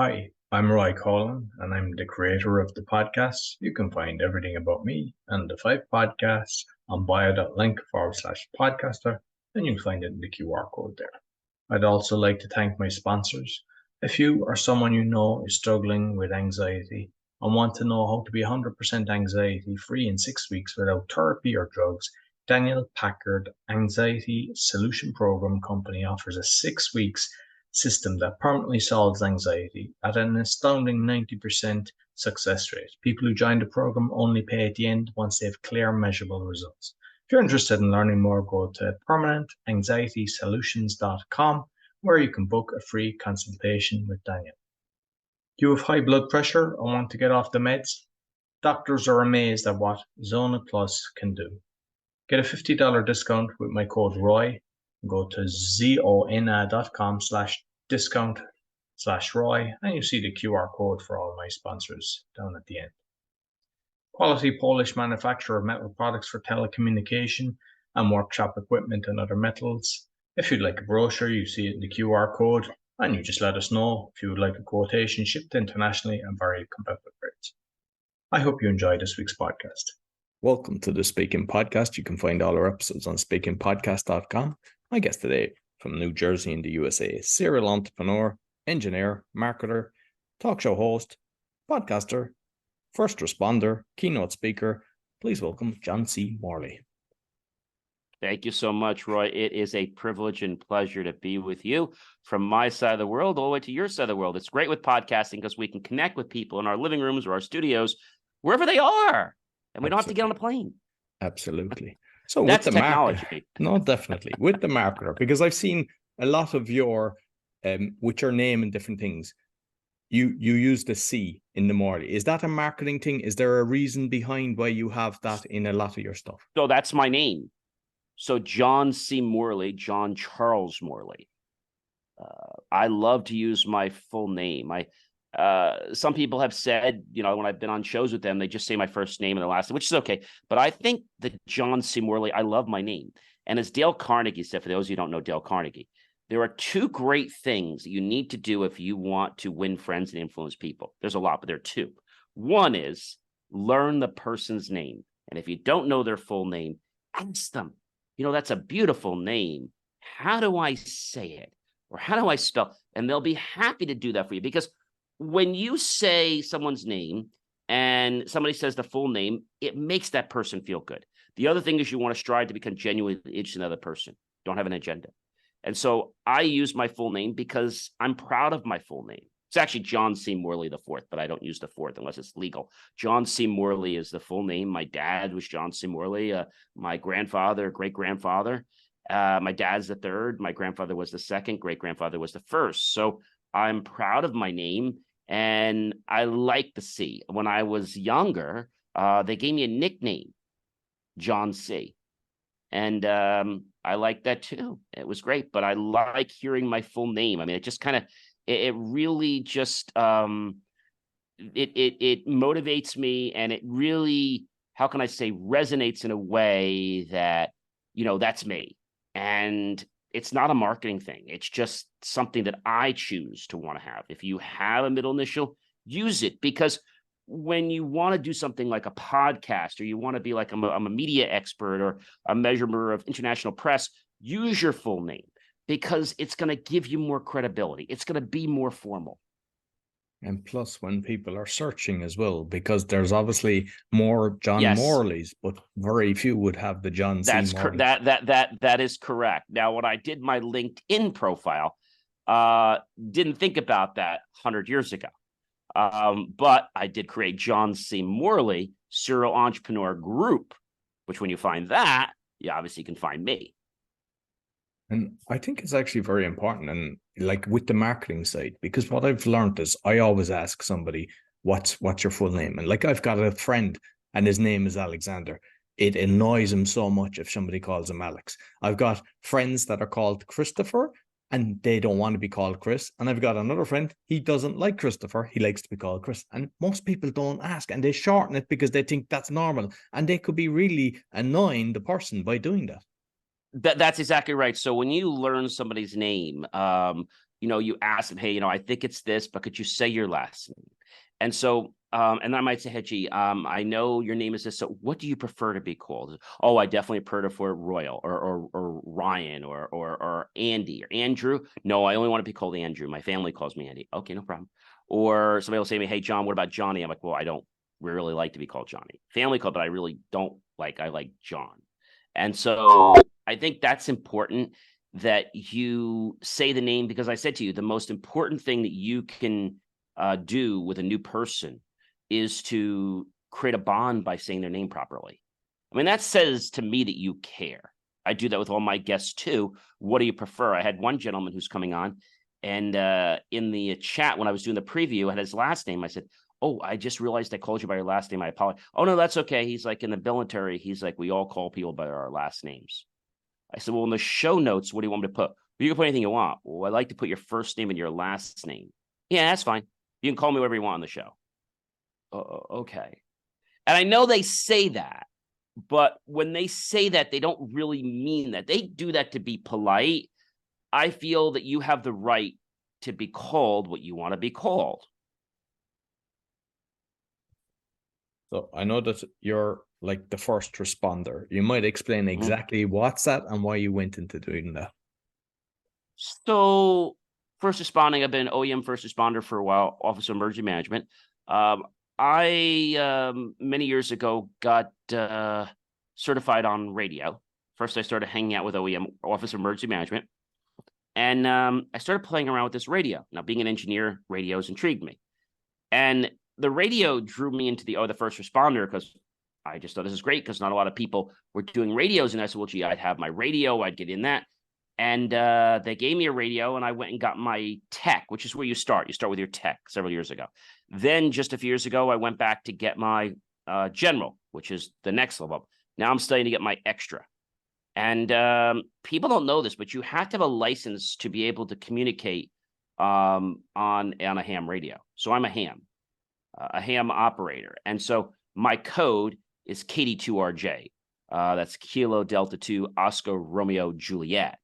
Hi, I'm Roy Collin, and I'm the creator of the podcast. You can find everything about me and the 5 podcasts on bio.link/podcaster, and you'll find it in the QR code there. I'd also like to thank my sponsors. If you or someone you know is struggling with anxiety and want to know how to be 100% anxiety free in 6 weeks without therapy or drugs, Daniel Packard Anxiety Solution Program Company offers a 6 weeks system that permanently solves anxiety at an astounding 90% success rate. People who join the program only pay at the end once they have clear, measurable results. If you're interested in learning more, go to permanentanxietysolutions.com, where you can book a free consultation with Daniel. Do you have high blood pressure or want to get off the meds? Doctors are amazed at what Zona Plus can do. Get a $50 discount with my code ROY. Go to zona.com/discount/ROY, and you see the QR code for all my sponsors down at the end. Quality Polish manufacturer of metal products for telecommunication and workshop equipment and other metals. If you'd like a brochure, you see it in the QR code, and you just let us know if you would like a quotation shipped internationally and very competitive rates. I hope you enjoyed this week's podcast. Welcome to the Speaking Podcast. You can find all our episodes on speakingpodcast.com. My guest today from New Jersey in the USA, serial entrepreneur, engineer, marketer, talk show host, podcaster, first responder, keynote speaker. Please welcome John C. Morley. Thank you so much, Roy. It is a privilege and pleasure to be with you from my side of the world all the way to your side of the world. It's great with podcasting because we can connect with people in our living rooms or our studios, wherever they are. And we don't have to get on a plane. Absolutely. So that's with the technology. No, definitely. With the marketer, because I've seen a lot of your, with your name and different things, you use the C in the Morley. Is that a marketing thing? Is there a reason behind why you have that in a lot of your stuff? So that's my name. So John C. Morley, John Charles Morley. I love to use my full name. Some people have said, when I've been on shows with them, they just say my first name and the last name, which is okay. But I think the John C. Morley, I love my name. And as Dale Carnegie said, for those of you who don't know Dale Carnegie, there are 2 great things that you need to do if you want to win friends and influence people. There's a lot, but there are 2. One is learn the person's name. And if you don't know their full name, ask them, that's a beautiful name. How do I say it? Or how do I spell? And they'll be happy to do that for you, because when you say someone's name and somebody says the full name, it makes that person feel good. The other thing is you want to strive to become genuinely interested in another person. Don't have an agenda. And so I use my full name because I'm proud of my full name. It's actually John C. Morley IV, but I don't use the 4th unless it's legal. John C. Morley is the full name. My dad was John C. Morley. My grandfather, great-grandfather. My dad's the 3rd. My grandfather was the 2nd. Great-grandfather was the 1st. So I'm proud of my name. And I like the C. When I was younger, they gave me a nickname, John C. And I like that too. It was great, but I like hearing my full name. I mean, it just kind of, it really just, it motivates me, and it really, how can I say, resonates in a way that, that's me. And it's not a marketing thing. It's just something that I choose to want to have. If you have a middle initial, use it, because when you want to do something like a podcast, or you want to be like I'm a media expert or a measurable of international press, use your full name, because it's going to give you more credibility. It's going to be more formal. And plus, when people are searching as well, because there's obviously more John Morleys, but very few would have the John C. Morley. That is correct. Now, when I did my LinkedIn profile, didn't think about that 100 years ago. But I did create John C. Morley Serial Entrepreneur Group, which when you find that, you obviously can find me. And I think it's actually very important, and like with the marketing side, because what I've learned is I always ask somebody, what's your full name? And like, I've got a friend and his name is Alexander. It annoys him so much if somebody calls him Alex. I've got friends that are called Christopher and they don't want to be called Chris. And I've got another friend, he doesn't like Christopher. He likes to be called Chris. And most people don't ask, and they shorten it because they think that's normal. And they could be really annoying the person by doing that. That's exactly right. So when you learn somebody's name, you ask them, hey, I think it's this, but could you say your last name? And so, and I might say, hey, gee, I know your name is this. So what do you prefer to be called? Oh, I definitely prefer Royal or Ryan or Andy or Andrew. No, I only want to be called Andrew. My family calls me Andy. Okay, no problem. Or somebody will say to me, hey, John, what about Johnny? I'm like, well, I don't really like to be called Johnny. Family call, but I really don't like, I like John. And so I think that's important that you say the name, because I said to you, the most important thing that you can do with a new person is to create a bond by saying their name properly. I mean, that says to me that you care. I do that with all my guests too. What do you prefer? I had one gentleman who's coming on, and in the chat when I was doing the preview, I had his last name. I said, oh, I just realized I called you by your last name. I apologize. Oh, no, that's okay. He's like, in the military, he's like, we all call people by our last names. I said, well, in the show notes, what do you want me to put? Well, you can put anything you want. Well, I like to put your first name and your last name. Yeah, that's fine. You can call me whatever you want on the show. Okay. And I know they say that, but when they say that, they don't really mean that. They do that to be polite. I feel that you have the right to be called what you want to be called. So I know that you're like the first responder. You might explain exactly what's that and why you went into doing that. So first responding, I've been an OEM first responder for a while, Office of Emergency Management. I many years ago got certified on radio. First, I started hanging out with OEM, Office of Emergency Management. And I started playing around with this radio. Now, being an engineer, radios intrigued me. And the radio drew me into the first responder because I just thought this is great because not a lot of people were doing radios. And I said, well, gee, I'd have my radio. I'd get in that. And they gave me a radio, and I went and got my tech, which is where you start. You start with your tech several years ago. Then just a few years ago, I went back to get my general, which is the next level up. Now I'm studying to get my extra. And people don't know this, but you have to have a license to be able to communicate on a ham radio. So I'm a ham operator. And so my code is KD2RJ. That's Kilo Delta 2 Oscar Romeo Juliet.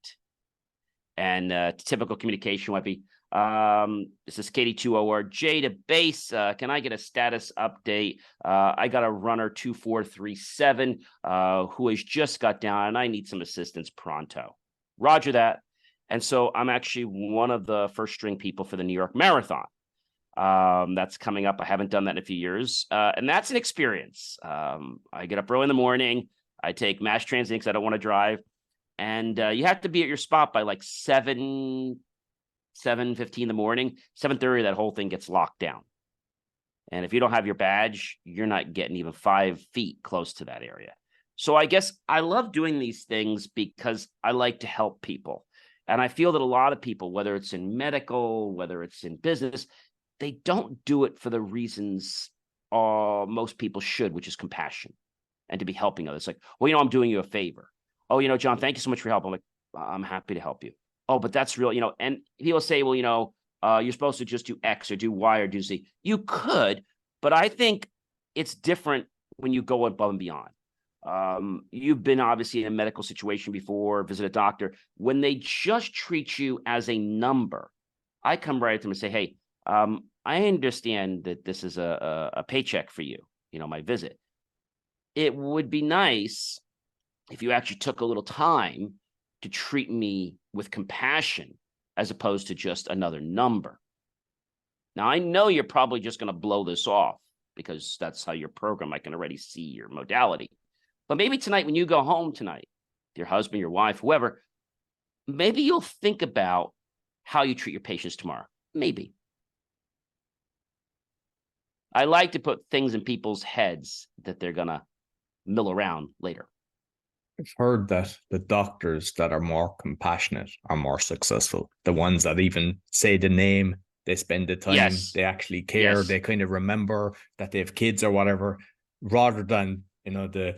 And typical communication might be, this is KD2ORJ to base. Can I get a status update? I got a runner 2437 who has just got down, and I need some assistance pronto. Roger that. And so I'm actually one of the first string people for the New York Marathon. That's coming up. I haven't done that in a few years. And that's an experience. I get up early in the morning. I take mass transit because I don't want to drive. And you have to be at your spot by like 7:15 in the morning. 7:30, that whole thing gets locked down. And if you don't have your badge, you're not getting even 5 feet close to that area. So I guess I love doing these things because I like to help people. And I feel that a lot of people, whether it's in medical, whether it's in business, they don't do it for the reasons most people should, which is compassion and to be helping others. Like, well, I'm doing you a favor. Oh, John, thank you so much for your help. I'm like, I'm happy to help you. Oh, but that's real, and people say, well, you're supposed to just do X or do Y or do Z. You could, but I think it's different when you go above and beyond. You've been obviously in a medical situation before, visit a doctor. When they just treat you as a number, I come right at them and say, hey, I understand that this is a paycheck for you, my visit. It would be nice if you actually took a little time to treat me with compassion as opposed to just another number. Now, I know you're probably just going to blow this off because that's how you're programmed. I can already see your modality. But maybe tonight, when you go home tonight, your husband, your wife, whoever, maybe you'll think about how you treat your patients tomorrow. Maybe. I like to put things in people's heads that they're going to mill around later. I've heard that the doctors that are more compassionate are more successful. The ones that even say the name, they spend the time, they actually care, they kind of remember that they have kids or whatever, rather than, the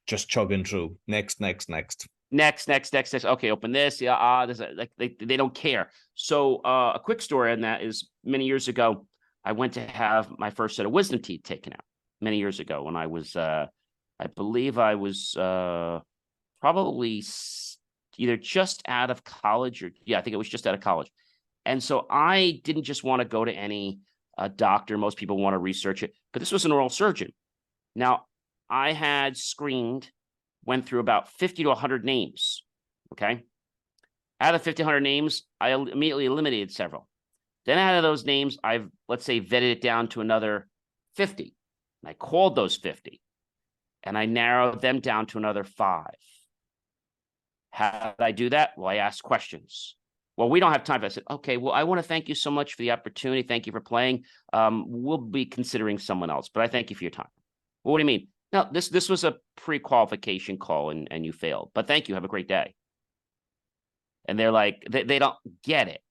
just chugging through. Next. Okay, open this. Yeah, this, like they don't care. So a quick story on that is many years ago, I went to have my first set of wisdom teeth taken out many years ago when I was I believe I was probably either just out of college or, yeah, I think it was just out of college. And so I didn't just want to go to any doctor. Most people want to research it, but this was an oral surgeon. Now, I had screened, went through about 50 to 100 names, okay? Out of 50, 100 names, I immediately eliminated several. Then out of those names, I've, let's say, vetted it down to another 50. And I called those 50. And I narrowed them down to another 5. How did I do that? Well, I asked questions. Well, we don't have time. I said, okay, well, I want to thank you so much for the opportunity. Thank you for playing. We'll be considering someone else, but I thank you for your time. Well, what do you mean? No, this was a pre-qualification call and you failed, but thank you. Have a great day. And they're like, they don't get it.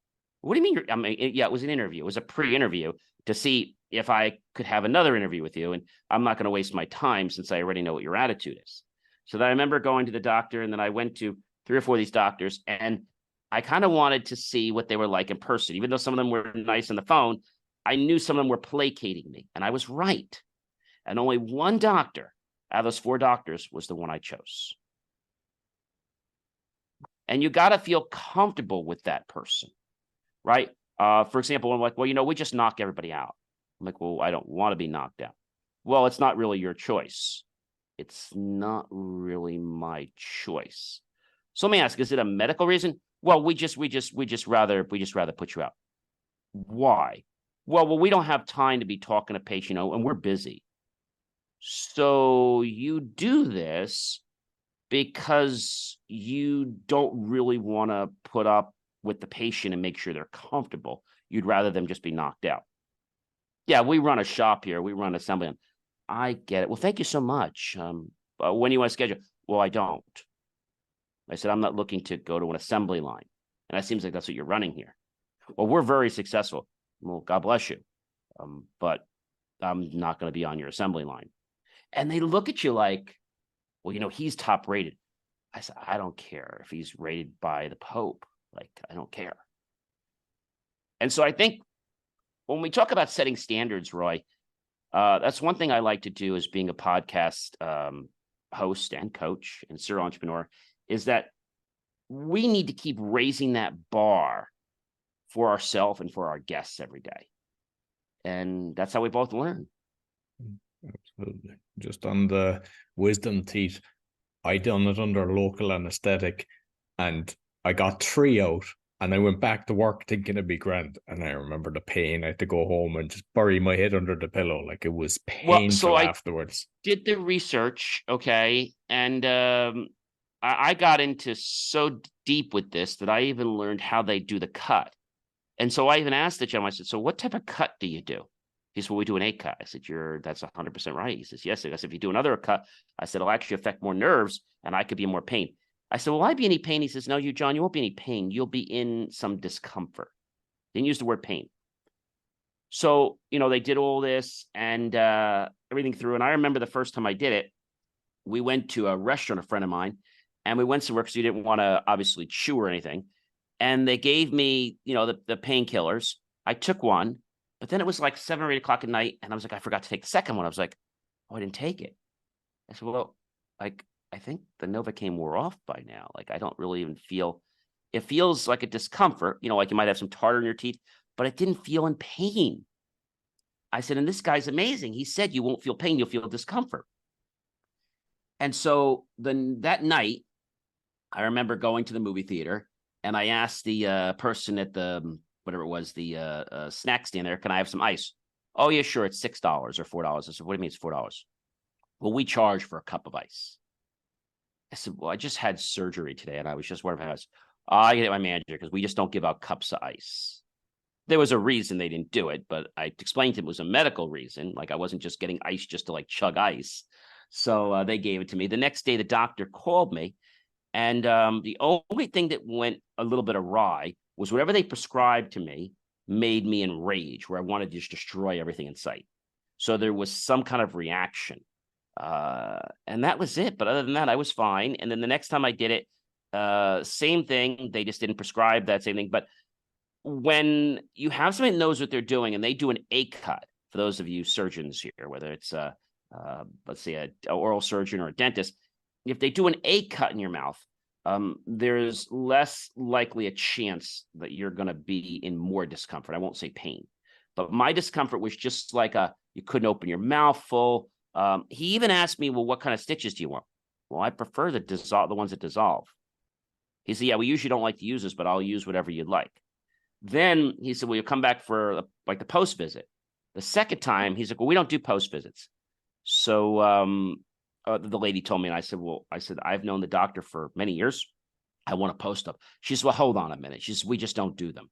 What do you mean? I mean, yeah, it was an interview. It was a pre-interview to see if I could have another interview with you. And I'm not going to waste my time since I already know what your attitude is. So then I remember going to the doctor, and then I went to 3 or 4 of these doctors, and I kind of wanted to see what they were like in person. Even though some of them were nice on the phone, I knew some of them were placating me, and I was right. And only one doctor out of those 4 doctors was the one I chose. And you got to feel comfortable with that person, right? For example, I'm like, well, we just knock everybody out. I'm like, well, I don't want to be knocked out. Well, it's not really your choice. It's not really my choice. So let me ask, is it a medical reason? Well, we just rather put you out. Why? Well, we don't have time to be talking to patients, and we're busy. So you do this because you don't really want to put up with the patient and make sure they're comfortable. You'd rather them just be knocked out. Yeah, we run a shop here. We run assembly. I get it. Well, thank you so much. When do you want to schedule? Well, I don't. I said, I'm not looking to go to an assembly line. And that seems like that's what you're running here. Well, we're very successful. Well, God bless you. But I'm not going to be on your assembly line. And they look at you like, well, he's top rated. I said, I don't care if he's rated by the Pope. Like, I don't care. And so I think when we talk about setting standards, Roy, that's one thing I like to do as being a podcast host and coach and serial entrepreneur, is that we need to keep raising that bar for ourselves and for our guests every day. And that's how we both learn. Absolutely. Just on the wisdom teeth, I done it under local anesthetic, and I got 3 out, and I went back to work thinking it'd be grand. And I remember the pain. I had to go home and just bury my head under the pillow. Like, it was painful afterwards. Did the research, okay, and I got into so deep with this that I even learned how they do the cut. And so I even asked the gentleman, I said, so what type of cut do you do? He said, well, we do an 8 cut. I said, that's 100% right. He says, yes. I said, if you do another cut, I said, it'll actually affect more nerves and I could be in more pain. I said, will I be any pain? He says, no, John, you won't be any pain. You'll be in some discomfort. Didn't use the word pain. So, they did all this and everything through. And I remember the first time I did it, we went to a restaurant, a friend of mine, and we went somewhere because we didn't want to obviously chew or anything. And they gave me, the painkillers. I took one, but then it was like 7 or 8 o'clock at night. And I was like, I forgot to take the second one. I was like, oh, I didn't take it. I said, well, like, I think the Novocaine wore off by now. Like, I don't really even feel, it feels like a discomfort, like you might have some tartar in your teeth, but it didn't feel in pain. I said, and this guy's amazing. He said, you won't feel pain, you'll feel discomfort. And so then that night, I remember going to the movie theater and I asked the person at the, whatever it was, the snack stand there, can I have some ice? Oh, yeah, sure. It's $6 or $4. I said, what do you mean it's $4? Well, we charge for a cup of ice. I said, well, I just had surgery today and I was just wondering if I was, I get my manager because we just don't give out cups of ice. There was a reason they didn't do it, but I explained to him it was a medical reason. Like, I wasn't just getting ice just to like chug ice. So they gave it to me. The next day, the doctor called me. And the only thing that went a little bit awry was whatever they prescribed to me made me enrage, where I wanted to just destroy everything in sight. So there was some kind of reaction. And that was it. But other than that, I was fine. And then the next time I did it, same thing. They just didn't prescribe that same thing. But when you have somebody that knows what they're doing and they do an 8 cut, for those of you surgeons here, whether it's let's say an oral surgeon or a dentist, if they do an 8 cut in your mouth, there's less likely a chance that you're going to be in more discomfort. I won't say pain, but my discomfort was just like you couldn't open your mouth full. He even asked me, well, what kind of stitches do you want? Well, I prefer the ones that dissolve. He said, yeah, we usually don't like to use this, but I'll use whatever you'd like. Then he said, well, you'll come back for like the post visit. The second time, he's like, well, we don't do post visits. So the lady told me, and I said, I've known the doctor for many years. I want a post-op. She said, well, hold on a minute. She said, we just don't do them.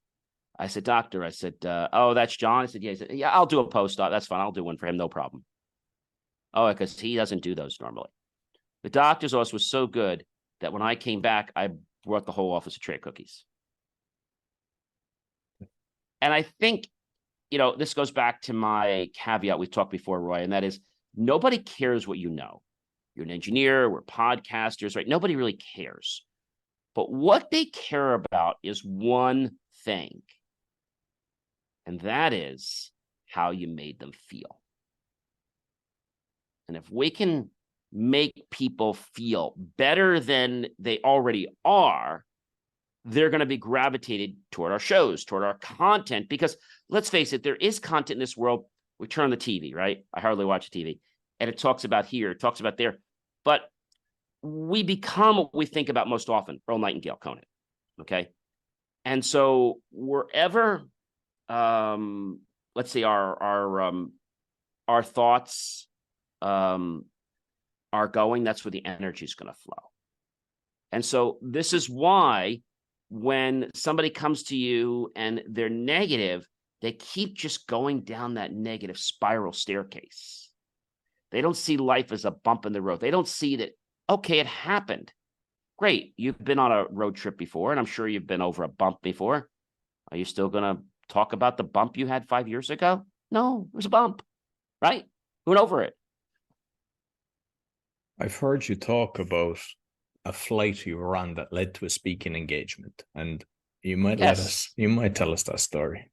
I said, doctor, I said, oh, that's John. I said, yeah. He said, yeah, I'll do a post-op. That's fine. I'll do one for him. No problem. Oh, because he doesn't do those normally. The doctor's office was so good that when I came back, I brought the whole office a tray of cookies. And I think, this goes back to my caveat we talked before, Roy, and that is nobody cares what you know. You're an engineer, we're podcasters, right? Nobody really cares. But what they care about is one thing, and that is how you made them feel. And if we can make people feel better than they already are, they're going to be gravitated toward our shows, toward our content, because let's face it, there is content in this world. We turn on the TV, right? I hardly watch TV, and it talks about here, it talks about there, but we become what we think about most often, Earl Nightingale, Conan, okay? And so wherever, let's say our thoughts are going, that's where the energy is going to flow. And so this is why when somebody comes to you and they're negative, they keep just going down that negative spiral staircase. They don't see life as a bump in the road. They don't see that, okay, it happened. Great. You've been on a road trip before, and I'm sure you've been over a bump before. Are you still going to talk about the bump you had 5 years ago? No, it was a bump, right? We went over it. I've heard you talk about a flight you were on that led to a speaking engagement, and you might tell us that story.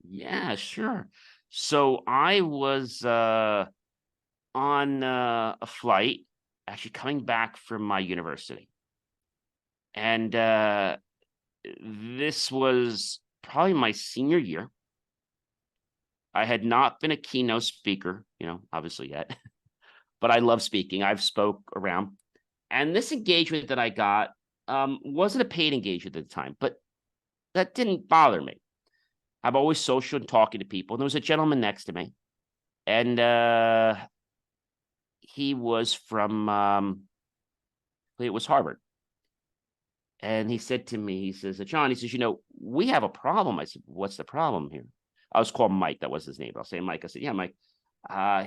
Yeah, sure. So I was on a flight, actually coming back from my university. And this was probably my senior year. I had not been a keynote speaker, obviously yet, but I love speaking. I've spoke around. And this engagement that I got wasn't a paid engagement at the time, but that didn't bother me. I'm always social and talking to people. And there was a gentleman next to me, and he was from, it was Harvard. And he said to me, he says, John, he says, we have a problem. I said, what's the problem here? I was called Mike. That was his name. I'll say Mike. I said, yeah, Mike.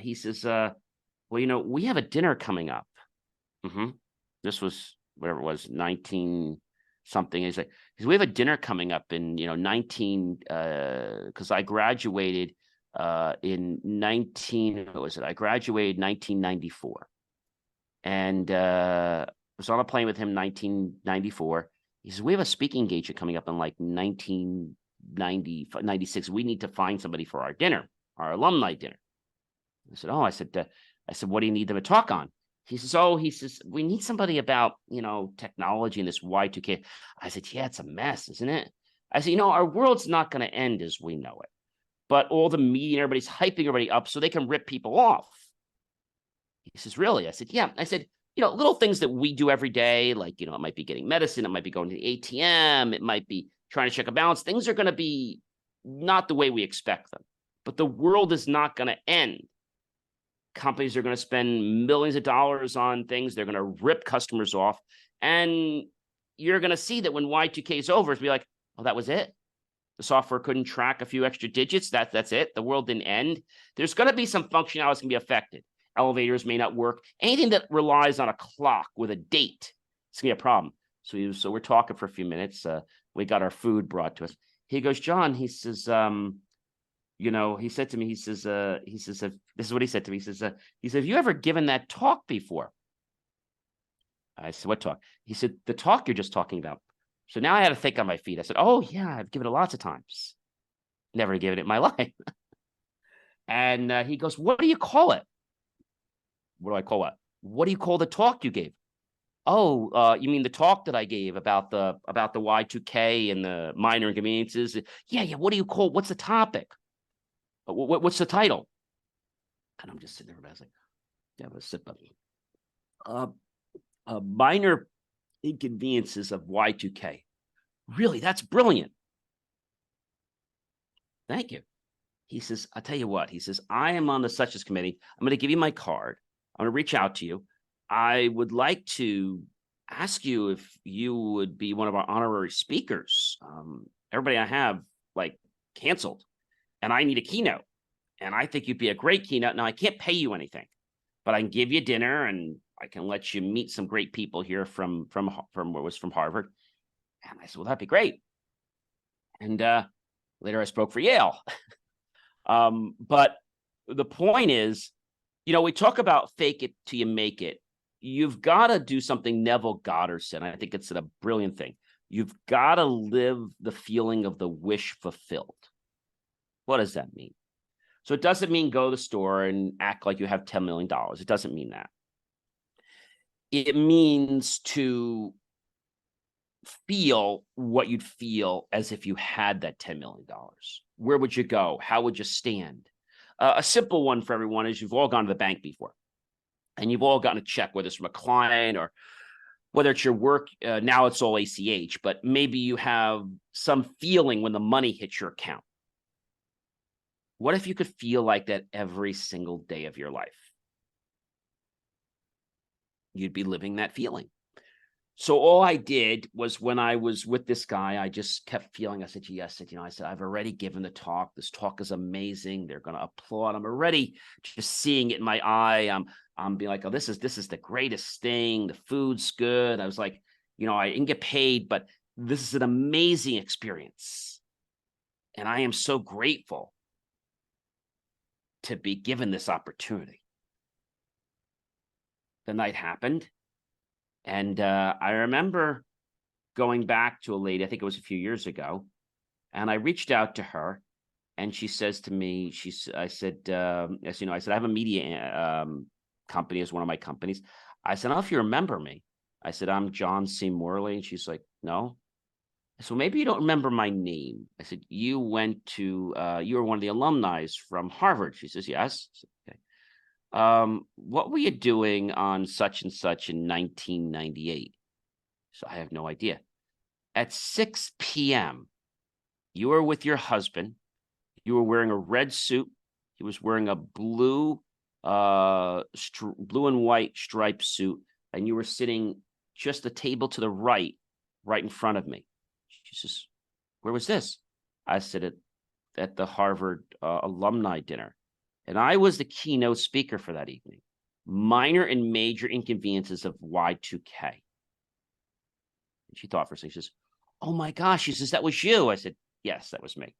He says, well, we have a dinner coming up. This was whatever it was, 19 something. He's like, we have a dinner coming up in, 19, because I graduated in 19, what was it? I graduated 1994. And I was on a plane with him 1994. He says, we have a speaking engagement coming up in like 1996. We need to find somebody for our dinner, our alumni dinner. I said, I said, what do you need them to talk on? He says, we need somebody about, technology and this Y2K. I said, yeah, it's a mess, isn't it? I said, our world's not going to end as we know it, but all the media, everybody's hyping everybody up so they can rip people off. He says, really? I said, yeah. I said, little things that we do every day, like, it might be getting medicine. It might be going to the ATM. It might be trying to check a balance. Things are going to be not the way we expect them, but the world is not going to end. Companies are going to spend millions of dollars on things. They're going to rip customers off. And you're going to see that when Y2K is over, it's be like, oh, that was it. The software couldn't track a few extra digits. That's it. The world didn't end. There's going to be some functionality that's going to be affected. Elevators may not work. Anything that relies on a clock with a date, it's going to be a problem. So we're talking for a few minutes. We got our food brought to us. He goes, John, he says, he said to me, he says, this is what he said to me. He says, have you ever given that talk before? I said, what talk? He said, the talk you're just talking about. So now I had to think on my feet. I said, oh yeah, I've given it lots of times. Never given it in my life. And he goes, what do you call it? What do I call it? What do you call the talk you gave? Oh, you mean the talk that I gave about the Y2K and the minor inconveniences? Yeah. What do you call? What's the topic? What's the title? And I'm just sitting there. I was like, yeah, but sit up. Minor inconveniences of Y2K. Really, that's brilliant. Thank you. He says, I'll tell you what. He says, I am on the such as committee. I'm going to give you my card. I'm going to reach out to you. I would like to ask you if you would be one of our honorary speakers. Everybody I have canceled, and I need a keynote. And I think you'd be a great keynote. Now, I can't pay you anything, but I can give you dinner, and I can let you meet some great people here from what was from Harvard. And I said, well, that'd be great. And later I spoke for Yale. But the point is, we talk about fake it till you make it. You've got to do something Neville Goddard said. I think it's a brilliant thing. You've got to live the feeling of the wish fulfilled. What does that mean? So it doesn't mean go to the store and act like you have $10 million. It doesn't mean that. It means to feel what you'd feel as if you had that $10 million. Where would you go? How would you stand? A simple one for everyone is you've all gone to the bank before, and you've all gotten a check, whether it's from a client or whether it's your work. Now it's all ACH, but maybe you have some feeling when the money hits your account. What if you could feel like that every single day of your life? You'd be living that feeling. So all I did was, when I was with this guy, I just kept feeling, I said, yes, I said, I've already given the talk. This talk is amazing. They're going to applaud. I'm already just seeing it in my eye. I'm being like, oh, this is the greatest thing. The food's good. I was like, I didn't get paid, but this is an amazing experience. And I am so grateful to be given this opportunity. The night happened. And I remember going back to a lady, I think it was a few years ago, and I reached out to her, and she says to me, I said, I have a media company as one of my companies. I said, I don't know if you remember me. I said, I'm John C. Morley. And she's like, no. So maybe you don't remember my name. I said, you were one of the alumni from Harvard. She says, yes. I said, okay. What were you doing on such and such in 1998? So I have no idea. At 6 p.m., you were with your husband. You were wearing a red suit. He was wearing a blue and white striped suit, and you were sitting just a table to the right in front of me. She says, where was this? I said, at the Harvard alumni dinner. And I was the keynote speaker for that evening. Minor and major inconveniences of Y2K. And she thought for a second. She says, oh my gosh. She says, that was you. I said, yes, that was me.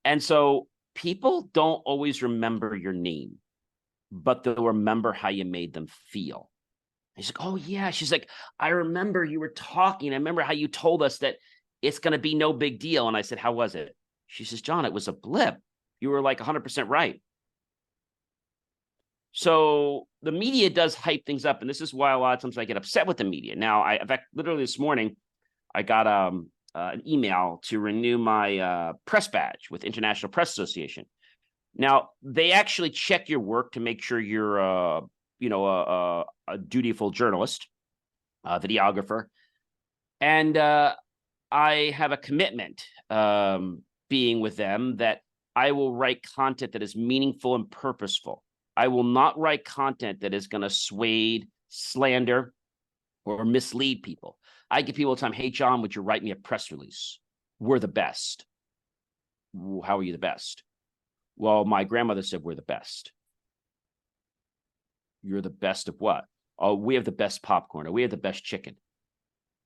And so people don't always remember your name, but they'll remember how you made them feel. He's like, oh yeah. She's like, I remember you were talking. I remember how you told us that it's going to be no big deal. And I said, how was it? She says, John, it was a blip. You were like 100% right. So the media does hype things up. And this is why a lot of times I get upset with the media. Now, in fact, literally this morning, I got an email to renew my press badge with International Press Association. Now, they actually check your work to make sure you're a dutiful journalist, videographer. And I have a commitment being with them that I will write content that is meaningful and purposeful. I will not write content that is going to sway, slander, or mislead people. I get people all the time, hey, John, would you write me a press release? We're the best. How are you the best? Well, my grandmother said we're the best. You're the best of what? Oh, we have the best popcorn, or we have the best chicken.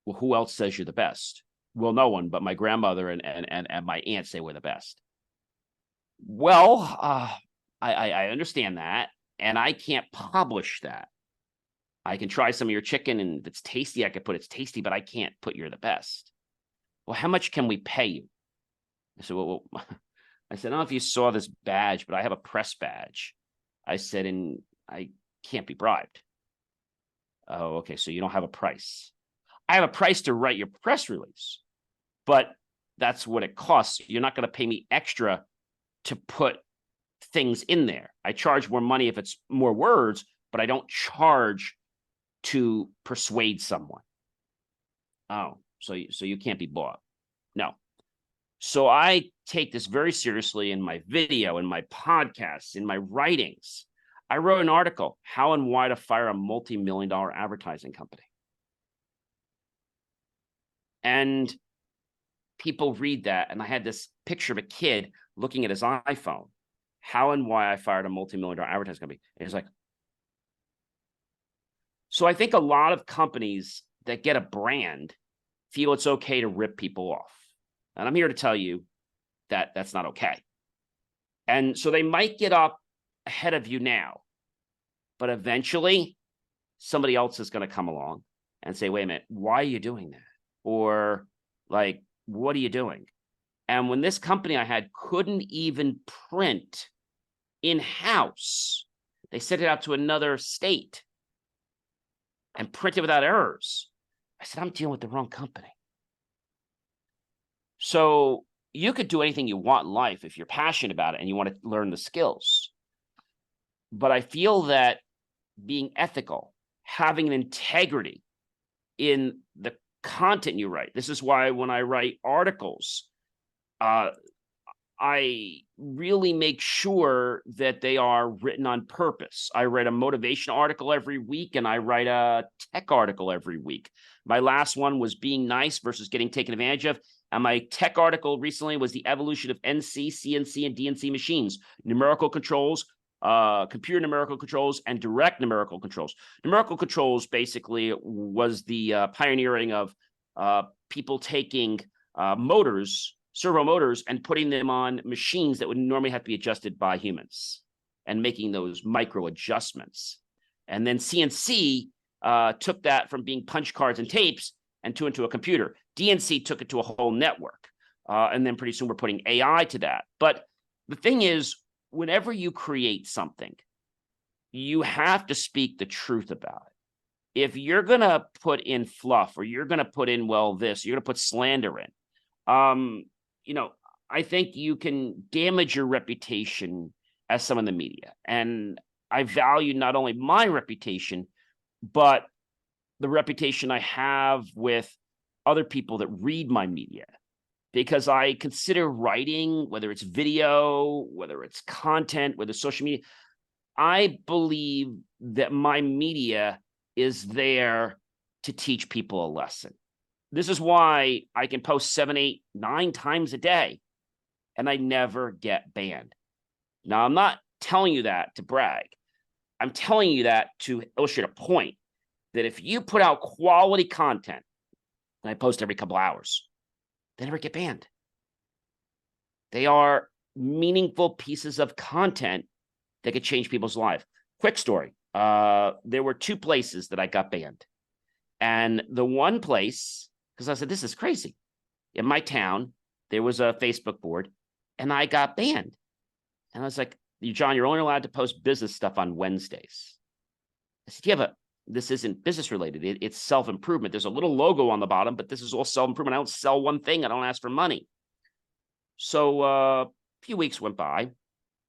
Well, who else says you're the best? Well, no one, but my grandmother and my aunt say we're the best. Well, I understand that, and I can't publish that. I can try some of your chicken, and if it's tasty, I could put it's tasty, but I can't put you're the best. Well, how much can we pay you? I said, well, I said, I don't know if you saw this badge, but I have a press badge. I said, and I can't be bribed. Oh, okay. So you don't have a price. I have a price to write your press release, but that's what it costs. You're not going to pay me extra to put things in there. I charge more money if it's more words, but I don't charge to persuade someone. Oh, so you can't be bought. No. So I take this very seriously in my video, in my podcasts, in my writings. I wrote an article, How and Why to Fire a Multi-Million-Dollar Advertising Company. And people read that, and I had this picture of a kid looking at his iPhone. How and Why I Fired a Multi-Million-Dollar Advertising Company. And he's like, so I think a lot of companies that get a brand feel it's okay to rip people off. And I'm here to tell you that that's not okay. And so they might get up ahead of you now, but eventually somebody else is going to come along and say, wait a minute, why are you doing that? Or like, what are you doing? And when this company I had couldn't even print in-house, they sent it out to another state and printed without errors. I said, I'm dealing with the wrong company. So you could do anything you want in life if you're passionate about it and you want to learn the skills. But I feel that being ethical, having an integrity in the content you write. This is why when I write articles, I really make sure that they are written on purpose. I write a motivation article every week, and I write a tech article every week. My last one was being nice versus getting taken advantage of. And my tech article recently was the evolution of NC, CNC, and DNC machines, numerical controls, computer numerical controls, and direct numerical controls. Numerical controls basically was the pioneering of people taking motors, servo motors, and putting them on machines that would normally have to be adjusted by humans and making those micro adjustments. And then CNC took that from being punch cards and tapes and into a computer. DNC took it to a whole network. And then pretty soon we're putting AI to that. But the thing is, whenever you create something, you have to speak the truth about it. If you're going to put in fluff, or you're going to put in, well, this, you're going to put slander in, I think you can damage your reputation as someone in the media. And I value not only my reputation, but the reputation I have with other people that read my media, because I consider writing, whether it's video, whether it's content, whether it's social media, I believe that my media is there to teach people a lesson. This is why I can post 7, 8, 9 times a day, and I never get banned. Now, I'm not telling you that to brag. I'm telling you that to illustrate a point that if you put out quality content, and I post every couple hours, they never get banned. They are meaningful pieces of content that could change people's lives. Quick story. There were 2 places that I got banned. And the one place, because I said, this is crazy. In my town, there was a Facebook board, and I got banned. And I was like, John, you're only allowed to post business stuff on Wednesdays. I said, this isn't business related. It's self-improvement. There's a little logo on the bottom, but this is all self-improvement. I don't sell one thing. I don't ask for money. So a few weeks went by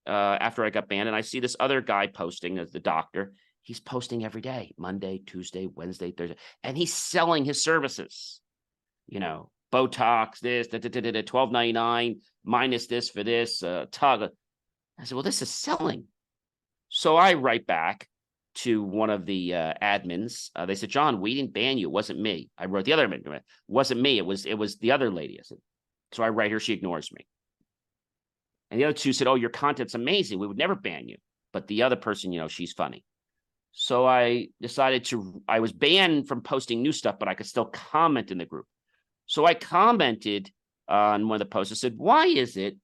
after I got banned, and I see this other guy posting as the doctor. He's posting every day, Monday, Tuesday, Wednesday, Thursday, and he's selling his services. Botox, this, $12.99 minus this for this, tug. I said, well, this is selling. So I write back to one of the admins. They said, John, we didn't ban you. It wasn't me. I wrote the other admin. It wasn't me. It was the other lady. I said, so I write her. She ignores me. And the other 2 said, oh, your content's amazing. We would never ban you. But the other person, she's funny. So I decided I was banned from posting new stuff, but I could still comment in the group. So I commented on one of the posts. I said, why is it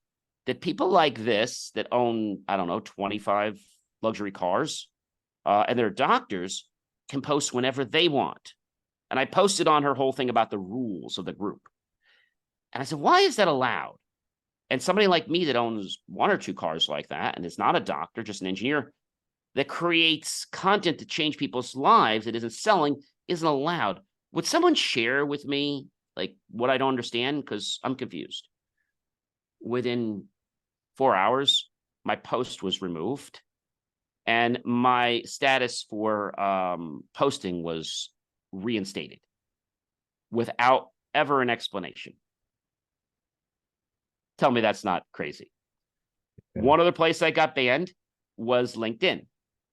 that people like this that own, 25 luxury cars, and they're doctors, can post whenever they want? And I posted on her whole thing about the rules of the group. And I said, why is that allowed? And somebody like me that owns 1 or 2 cars like that and is not a doctor, just an engineer, that creates content to change people's lives that isn't selling isn't allowed. Would someone share with me like what I don't understand? Because I'm confused. Within 4 hours, my post was removed and my status for posting was reinstated without ever an explanation. Tell me that's not crazy. Yeah. One other place I got banned was LinkedIn.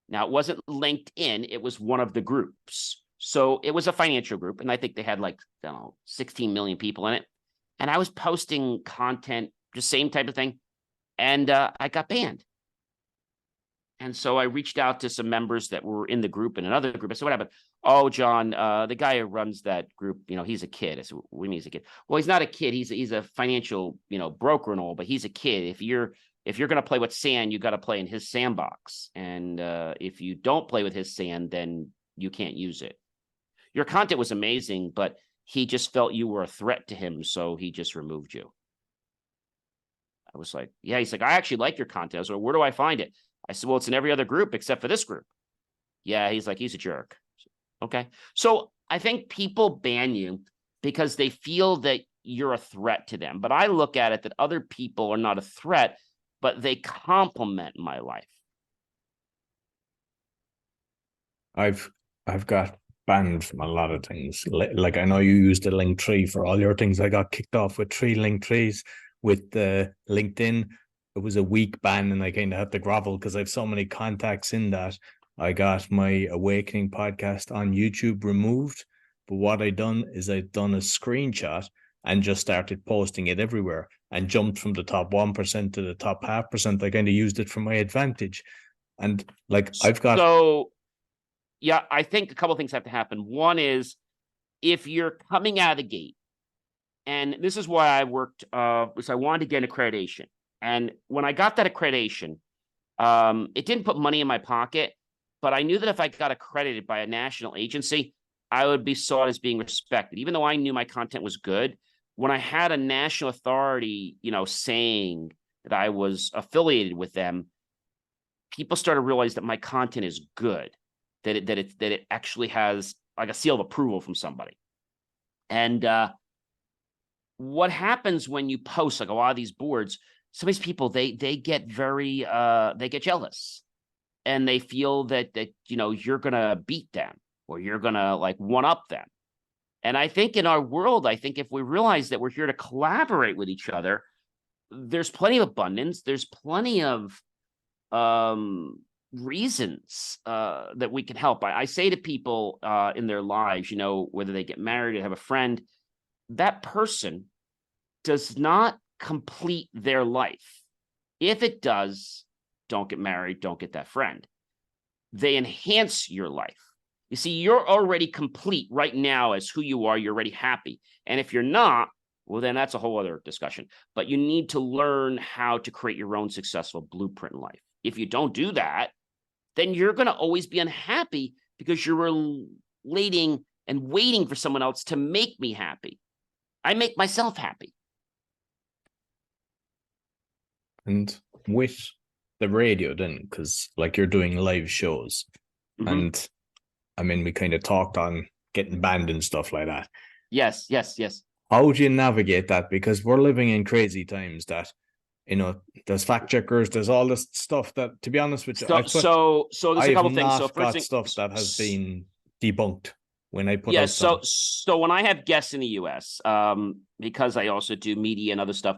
Now, it wasn't LinkedIn, it was one of the groups. So it was a financial group, and I think they had like, I don't know, 16 million people in it. And I was posting content, just same type of thing, and I got banned. And so I reached out to some members that were in the group and another group. I said, what happened? Oh, John, the guy who runs that group, he's a kid. I said, what do you mean he's a kid? Well, he's not a kid. He's a financial, broker and all, but he's a kid. If you're going to play with sand, you got to play in his sandbox. And if you don't play with his sand, then you can't use it. Your content was amazing, but he just felt you were a threat to him, so he just removed you. I was like, yeah. He's like, I actually like your content. I was like, where do I find it? I said, well, it's in every other group except for this group. Yeah, he's like, he's a jerk. Okay. So I think people ban you because they feel that you're a threat to them. But I look at it that other people are not a threat, but they complement my life. I've got banned from a lot of things. Like I know you used the Linktree for all your things. I got kicked off with 3 Linktrees. With the LinkedIn, it was a week ban, and I kind of had to grovel because I have so many contacts in that. I got my Awakening podcast on YouTube removed, but what I done is I've done a screenshot and just started posting it everywhere and jumped from the top 1% to the top 0.5%. I kind of used it for my advantage. And like I've got... So, yeah, I think a couple of things have to happen. One is if you're coming out of the gate, and this is why I worked, was I wanted to get an accreditation. And when I got that accreditation, it didn't put money in my pocket, but I knew that if I got accredited by a national agency, I would be sought as being respected. Even though I knew my content was good, when I had a national authority, saying that I was affiliated with them, people started to realize that my content is good, that it actually has like a seal of approval from somebody. And what happens when you post like a lot of these boards, some of these people, they get very they get jealous, and they feel that you're gonna beat them or you're gonna like one up them. And I think in our world, I think if we realize that we're here to collaborate with each other, there's plenty of abundance, there's plenty of reasons that we can help. I say to people in their lives, whether they get married or have a friend, that person does not complete their life. If it does, don't get married, don't get that friend. They enhance your life. You see, you're already complete right now as who you are. You're already happy. And if you're not, well, then that's a whole other discussion. But you need to learn how to create your own successful blueprint in life. If you don't do that, then you're going to always be unhappy because you're relating and waiting for someone else to make me happy. I make myself happy. And with the radio then, because like you're doing live shows, and I mean, we kind of talked on getting banned and stuff like that. Yes. How do you navigate that? Because we're living in crazy times that, there's fact checkers, there's all this stuff that, to be honest with you, so there's a couple things. So got stuff that has been debunked when I put out so when I have guests in the US, because I also do media and other stuff,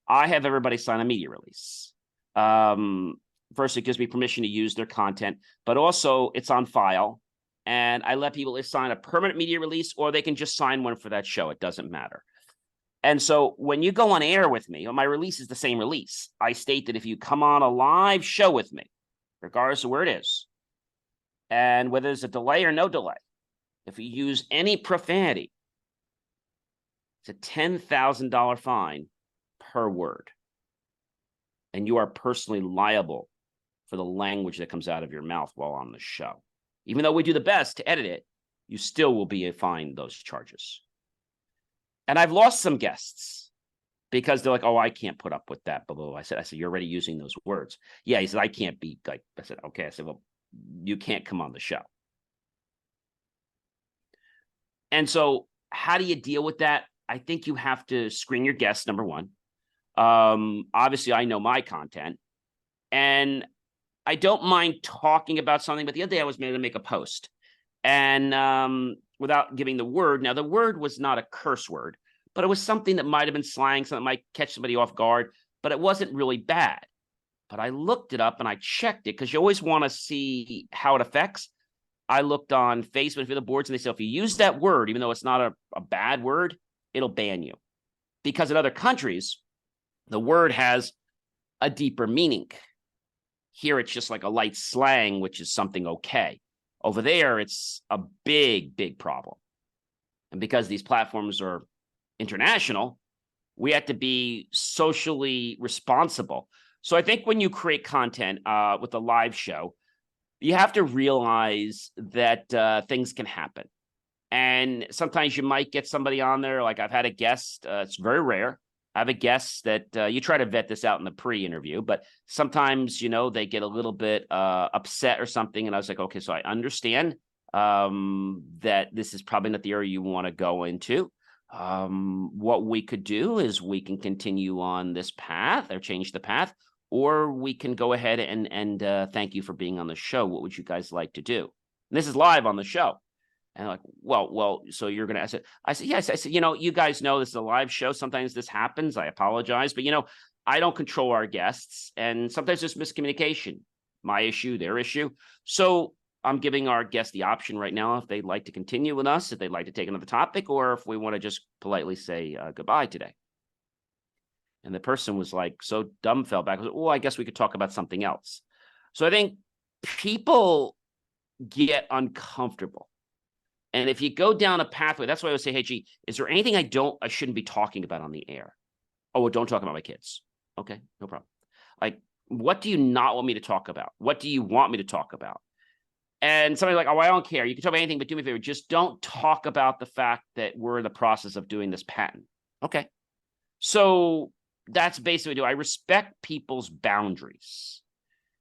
I have everybody sign a media release. First, it gives me permission to use their content, but also it's on file. And I let people sign a permanent media release, or they can just sign one for that show. It doesn't matter. And so when you go on air with me, my release is the same release. I state that if you come on a live show with me, regardless of where it is, and whether there's a delay or no delay, if you use any profanity, it's a $10,000 fine per word. And you are personally liable for the language that comes out of your mouth while on the show. Even though we do the best to edit it, you still will be fined those charges. And I've lost some guests because they're like, oh, I can't put up with that. Blah, blah, blah. I said, you're already using those words. Yeah, he said, I can't be like, I said, okay. I said, well, you can't come on the show. And so how do you deal with that? I think you have to screen your guests, number one. Obviously, I know my content, and I don't mind talking about something, but the other day I was made to make a post, and without giving the word, now the word was not a curse word, but it was something that might have been slang, something that might catch somebody off guard, but it wasn't really bad. But I looked it up and I checked it because you always want to see how it affects. I looked on Facebook for the boards and they say, if you use that word, even though it's not a bad word, it'll ban you. Because in other countries, the word has a deeper meaning. Here, it's just like a light slang, which is something okay. Over there, it's a big, big problem. And because these platforms are international, we have to be socially responsible. So I think when you create content with a live show, you have to realize that things can happen. And sometimes you might get somebody on there. Like I've had a guest, it's very rare. I have a guest that you try to vet this out in the pre-interview, but sometimes, they get a little bit upset or something. And I was like, okay, so I understand that this is probably not the area you want to go into. What we could do is we can continue on this path or change the path, or we can go ahead and thank you for being on the show. What would you guys like to do? And this is live on the show. And I'm like, well, so you're going to, I said, yes. I said, you guys know this is a live show. Sometimes this happens. I apologize. But, I don't control our guests. And sometimes there's miscommunication, my issue, their issue. So I'm giving our guests the option right now if they'd like to continue with us, if they'd like to take another topic, or if we want to just politely say goodbye today. And the person was like, so dumb, fell back. I was like, I guess we could talk about something else. So I think people get uncomfortable. And if you go down a pathway, that's why I would say, hey, gee, is there anything I shouldn't be talking about on the air? Oh, well, don't talk about my kids. Okay, no problem. Like, what do you not want me to talk about? What do you want me to talk about? And somebody's like, oh, I don't care. You can talk about anything, but do me a favor. Just don't talk about the fact that we're in the process of doing this patent. Okay. So that's basically what I do. I respect people's boundaries.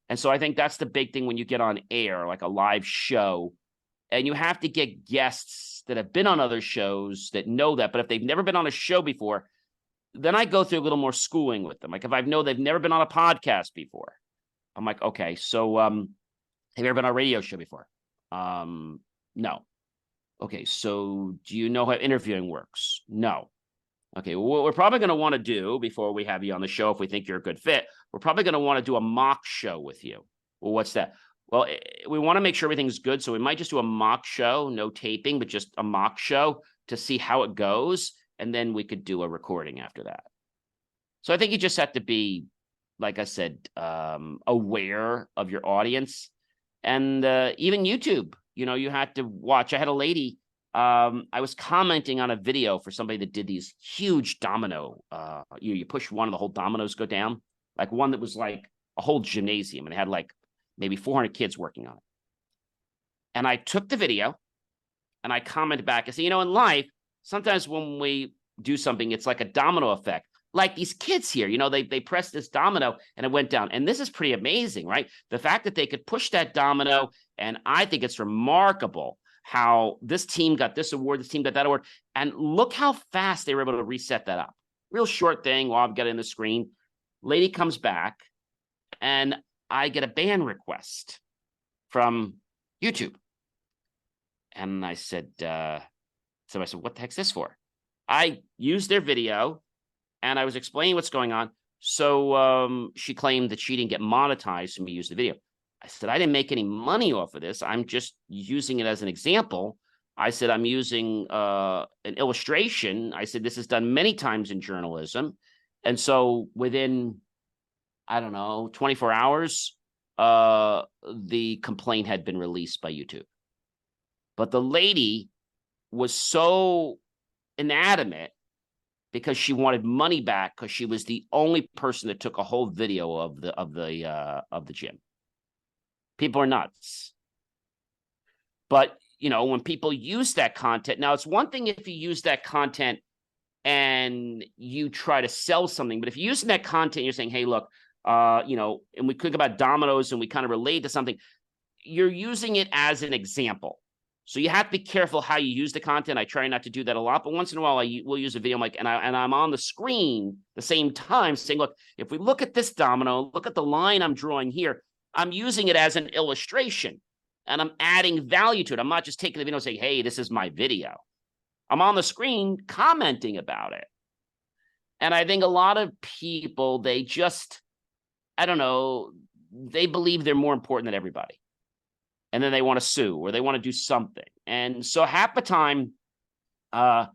And so I think that's the big thing when you get on air, like a live show. And you have to get guests that have been on other shows that know that. But if they've never been on a show before, then I go through a little more schooling with them. Like if I know they've never been on a podcast before, I'm like, okay, so have you ever been on a radio show before? No. Okay, so do you know how interviewing works? No. Okay, well, what we're probably going to want to do before we have you on the show, if we think you're a good fit, we're probably going to want to do a mock show with you. Well, what's that? Well, we want to make sure everything's good. So we might just do a mock show, no taping, but just a mock show to see how it goes. And then we could do a recording after that. So I think you just have to be, like I said, aware of your audience. And even YouTube, you had to watch. I had a lady, I was commenting on a video for somebody that did these huge domino. You push one of the whole dominoes go down, like one that was like a whole gymnasium and it had like maybe 400 kids working on it. And I took the video and I commented back. I said, in life, sometimes when we do something, it's like a domino effect. Like these kids here, they pressed this domino and it went down. And this is pretty amazing, right? The fact that they could push that domino. And I think it's remarkable how this team got this award, this team got that award. And look how fast they were able to reset that up. Real short thing while I'm getting the screen. Lady comes back and I get a ban request from YouTube. And I said, what the heck's this for? I used their video and I was explaining what's going on. So she claimed that she didn't get monetized when we used the video. I said, I didn't make any money off of this. I'm just using it as an example. I said, I'm using an illustration. I said, this is done many times in journalism. And so within, 24 hours, the complaint had been released by YouTube. But the lady was so inadamant because she wanted money back because she was the only person that took a whole video of the gym. People are nuts. But, when people use that content, now it's one thing if you use that content and you try to sell something, but if you're using that content, you're saying, hey, look, and we think about dominoes and we kind of relate to something, you're using it as an example. So you have to be careful how you use the content. I try not to do that a lot, but once in a while we'll use a video. I'm like, and I'm on the screen the same time saying, look, if we look at this domino, look at the line I'm drawing here, I'm using it as an illustration and I'm adding value to it. I'm not just taking the video and saying, hey, this is my video. I'm on the screen commenting about it. And I think a lot of people, they just, I don't know, they believe they're more important than everybody. And then they want to sue or they want to do something. And so half the time, I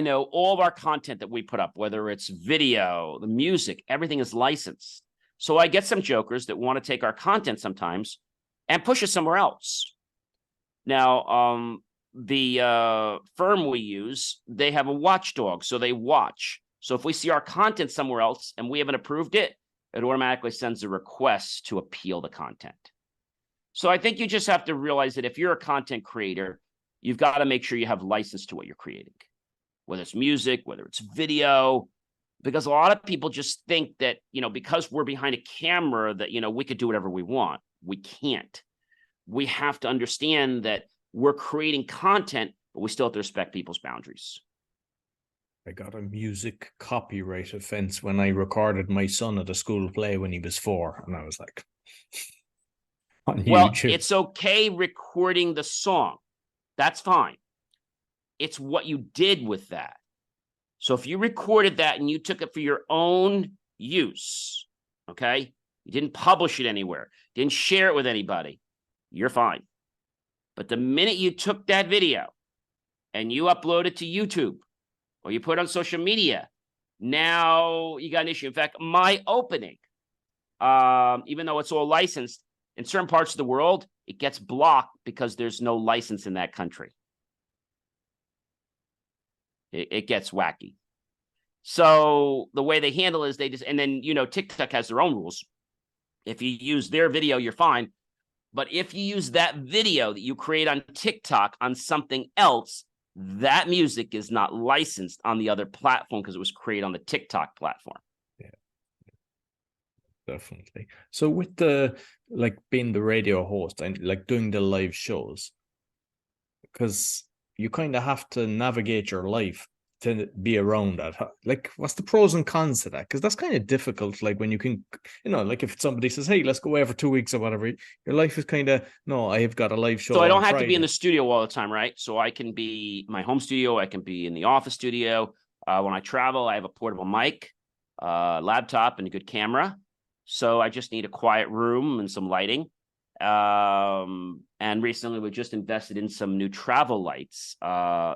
know all of our content that we put up, whether it's video, the music, everything is licensed. So I get some jokers that want to take our content sometimes and push it somewhere else. Now, the firm we use, they have a watchdog, so they watch. So if we see our content somewhere else and we haven't approved it, it automatically sends a request to appeal the content. So I think you just have to realize that if you're a content creator, you've got to make sure you have license to what you're creating, whether it's music, whether it's video, because a lot of people just think that, you know, because we're behind a camera that, you know, we could do whatever we want. We can't. We have to understand that we're creating content, but we still have to respect people's boundaries. I got a music copyright offense when I recorded my son at a school play when he was 4. And I was like, on well, YouTube. It's okay recording the song. That's fine. It's what you did with that. So if you recorded that and you took it for your own use, okay, you didn't publish it anywhere, didn't share it with anybody, you're fine. But the minute you took that video and you upload it to YouTube or you put it on social media, now you got an issue. In fact, my opening, even though it's all licensed, in certain parts of the world, it gets blocked because there's no license in that country. It gets wacky. So the way they handle it is they just, and then, you know, TikTok has their own rules. If you use their video, you're fine. But if you use that video that you create on TikTok on something else, that music is not licensed on the other platform because it was created on the TikTok platform. Yeah, definitely. So with the, like, being the radio host and like doing the live shows, because you kind of have to navigate your life to be around that. Like, what's the pros and cons to that? Because that's kind of difficult. Like when you can, you know, like if somebody says, hey, let's go away for 2 weeks or whatever, your life is kind of, no, I have got a live show. So I don't have to be in the studio all the time, right? So I can be my home studio. I can be in the office studio. When I travel, I have a portable mic, laptop, and a good camera. So I just need a quiet room and some lighting. And recently we just invested in some new travel lights